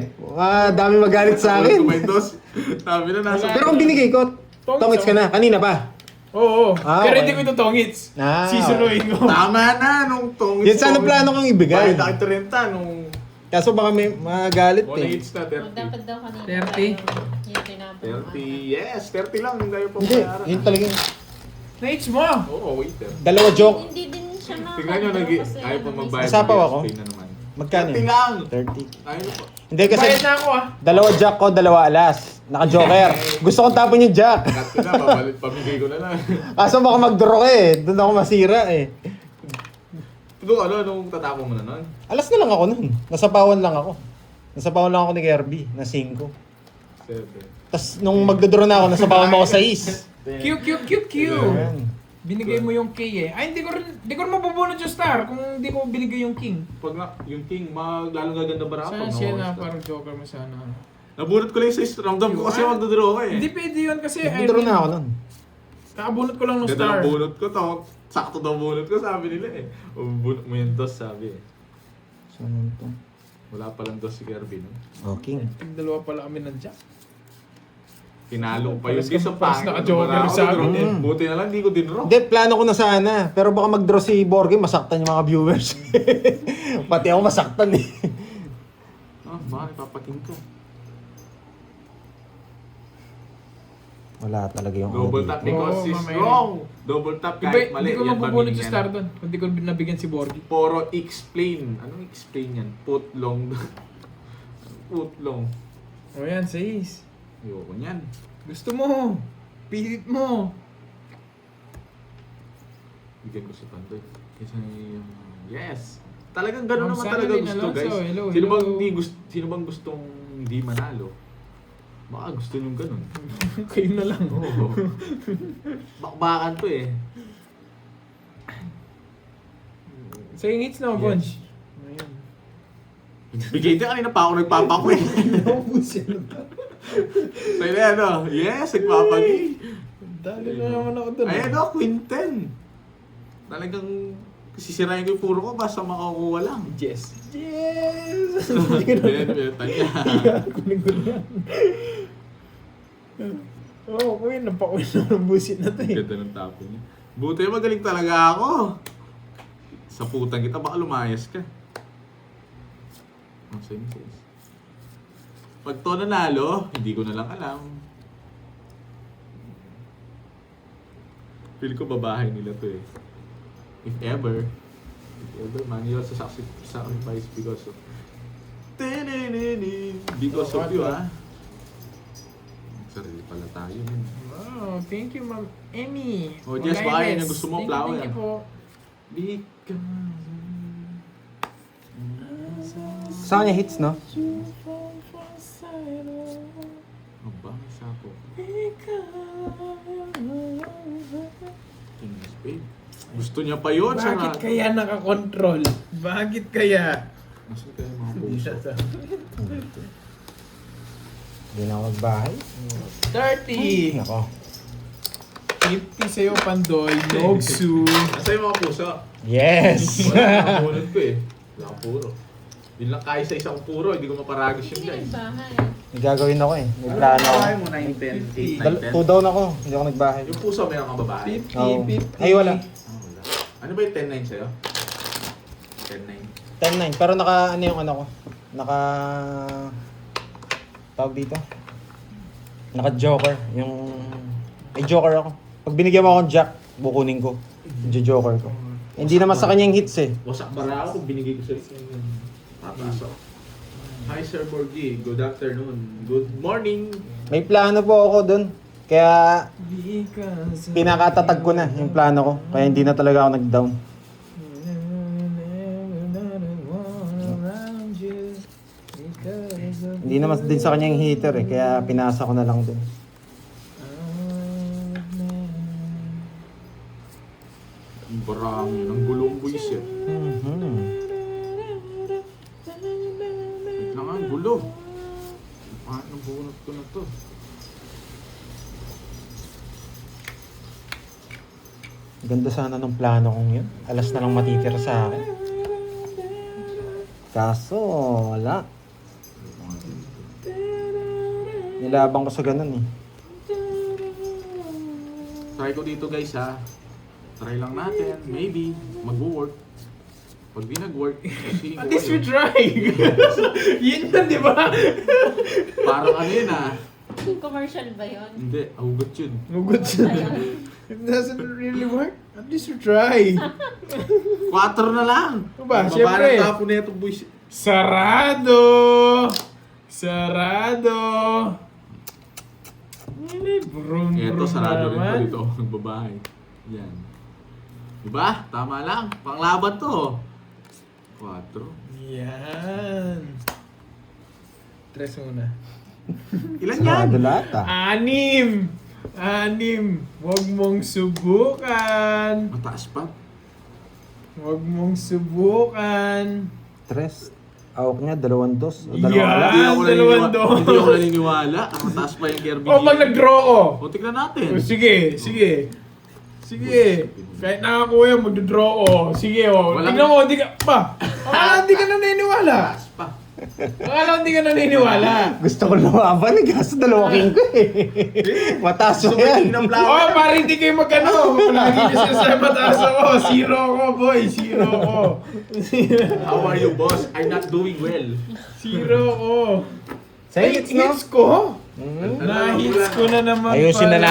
Dami magalit sa akin. Kumentos. Sabi na nasa... Pero kung binigay ko, tongits ka na. Kanina pa. Oo. Ah, Pero okay. hindi ko ito tongits. Ah, Sisuloyin ko. Tama na nung tongits. Yan sana plano kong ibigay. Bakit nakit 30 nung... Kaso baka may magalit One eh. hits na, 30. Dapat daw kanina. 30? Yung tinapon. 30, yes, 30 lang yung tayo pang Hindi, bayaran. yun talaga. Na-hits mo. Oo, waiter. Dalawa joke. Hindi din siya Tingnan nyo, ayaw pang magbayad. Nasapaw ako. Spain na naman. Magkano 30 yun? lang! 30. Ayaw po. Hindi kasi Bayad na ako ah. dalawa jack ko, dalawa alas. Naka-joker. Gusto kong tapon yung jack. Cut ko na, pabalit, pamigay ko na lang. Kaso baka mag-draw ka eh. Doon ako masira eh. Ito ano, nung tatapon mo na nun? Alas na lang ako nun. Nasapawan lang ako. Nasapawan lang ako ni Kirby na 5. 7. Tapos nung magdodraw na ako, nasapawan mo ako sa 6. Q. Ayan. Binigay mo yung K eh. Ay, hindi ko rin mabubunod yung star kung hindi ko binigay yung king. Pag nga, yung king, lalong gaganda ba Sana pag siya na nakuha parang joker mo sana. Nabunot ko lang yung 6. Ramdam ko kasi magdodraw ka eh. Hindi pwede yun kasi Nagdodraw na ako nun. kakabunot ko lang ng Ganda star. ng bunot ko to. Sakto daw bunot ko, sabi nila eh. O, bunot mo yung dos, sabi eh. Saan to? Wala palang dos si Kirby, no? Oh, king. Dalawa pala kami ng jack. Tinalo pa yun. Pares Di sa pares pangit. naka-joker Wala ako, sa draw akin. din. Buti na lang, di ko dinraw. Hindi, plano ko na sana. Pero baka mag-draw si Borge, masaktan yung mga viewers. Pati ako masaktan eh. Ah, bakit papating ko? Wala talaga yung Double ano tap dito. because Oo, he's mamaya. wrong. Double tap Iba, kahit mali. hindi ko Yan, mabubunod mabingin yung yan. star doon. Hindi ko nabigyan si Borgie. Poro explain. Anong explain yan? Put long. Put long. O yan, 6. Ayoko niyan. Gusto mo. Pilit mo. Bigyan ko sa Pandoy. Kasi, yes. Talagang gano'n Ma'am naman Sana talaga din, gusto, Alonso. guys. Hello, Sino bang hello. hindi sino bang gustong hindi manalo? Baka gusto niyong gano'n. Kayo na lang. Oo. Bakbakan to eh. Sa yung hits na, Bunch. Ayan. Bigay din kanina pa ako nagpapakwin. So yun ano, yes, nagpapagi. Dali na naman ako doon. Ayan o, Quinten. Talagang sisirain ko yung puro ko basta makakuha lang. Yes. Yes! Ayan, beta niya. Kunin ko na yan. Oo, kuya, napakuin na ng busit na to eh. Ganda ng tapo niya. Buti magaling talaga ako. Sa putang kita, baka lumayas ka. Ang senses. Pag to nanalo, hindi ko na lang alam. Feel ko babahay nila to eh. If ever, man, you'll sacrifice because of... Because of you, ha? Sarili pala tayo. Wow, thank you, Ma'am Emmy. Oh, Jess, baka yan yung gusto mo, Thank you, flower. Thank you po. Saan niya hits, no? Aba, isa ko. King of Spade. Gusto niya pa yun. Bakit kaya nakakontrol? Bakit kaya? Nasaan kaya mga puso? Hindi na ako magbahay. 30! Nako. 50 sa'yo, Pandoy. Nogsu. Nasaan yung mga puso? Yes! Wala, nakapulot ko eh. Wala ka puro. Yun lang kaya sa isang puro, hindi ko maparagis yun guys. Bahay. May gagawin ako eh. May plano ako. mo 9, 10, 8, 9, 10. 2 down ako. Hindi ako nagbahay. Yung puso meron kang babae? 50, Oo. 50. Ay, wala. Ah, wala. Ano ba yung 10-9 sa'yo? 10-9. 10-9. Pero naka, ano yung ano ko? Naka... Tawag dito? Naka-joker. Yung... May joker ako. Pag binigyan mo akong jack, bukunin ko. Yung joker ko. Hindi naman sa kanya yung hits eh. Wasak bara ako, binigay ko sa'yo. Papasok. Hi Sir Borgie, good afternoon. Good morning. May plano po ako dun. Kaya Because pinakatatag ko na yung plano ko. Kaya hindi na talaga ako nag-down. Hindi naman din sa kanya yung heater eh. Kaya pinasa ko na lang dun. Ang barang yun, ang gulong buisit. Wait lang nga, ang gulo. Paano nang bunot ko na to? Ganda sana ng plano kong yun. Alas na lang matitira sa akin. Kaso, wala. Nilabang ko sa ganun eh. Try ko dito guys ha. Try lang natin. Maybe. Mag-work. Pag di nag-work, kasi At least we try. Yun na, di ba? parang ano yun ah. Commercial ba yun? Hindi, ahugot yun. Hugot siya. It doesn't really work. At least we try. 4 na lang. Ano ba? Baba Siyempre. ng tapo na itong boys. Sarado! Sarado! Brum, Ito, brum sarado rin naman. to dito. Nagbabahay. Yan. Diba? Tama lang. Panglaban to. 4. Yan. Tres muna. Ilan yan? Sarado lahat ah. 6! Huwag mong subukan. Mataas pa. Huwag mong subukan. Tres. Awak niya, 2 dos. O 2 Yeah. wala. Hindi ako naniniwala. Ang mataas pa yung Kirby. O, pag nag-draw ko. O, tignan natin. O, sige. Kahit nakakuha yan, magdodraw ko. Sige, o. Walang- Tignan mo, hindi ka, pa. Akala hindi ka naniniwala. Mataas pa. Akala hindi ka naniniwala. Gusto ko lumaban eh, kaso 2 king ko eh. Mataas mo yan. Oh, para hindi kayo magano. Lagi niyo sinasabi mataas ako. 0 ako, boy. 0 ako. How are you, boss? I'm not doing well. 0 ako. Sa hits, no? Hits ko? Mm. Na-hits ko na naman Ayusin na pala.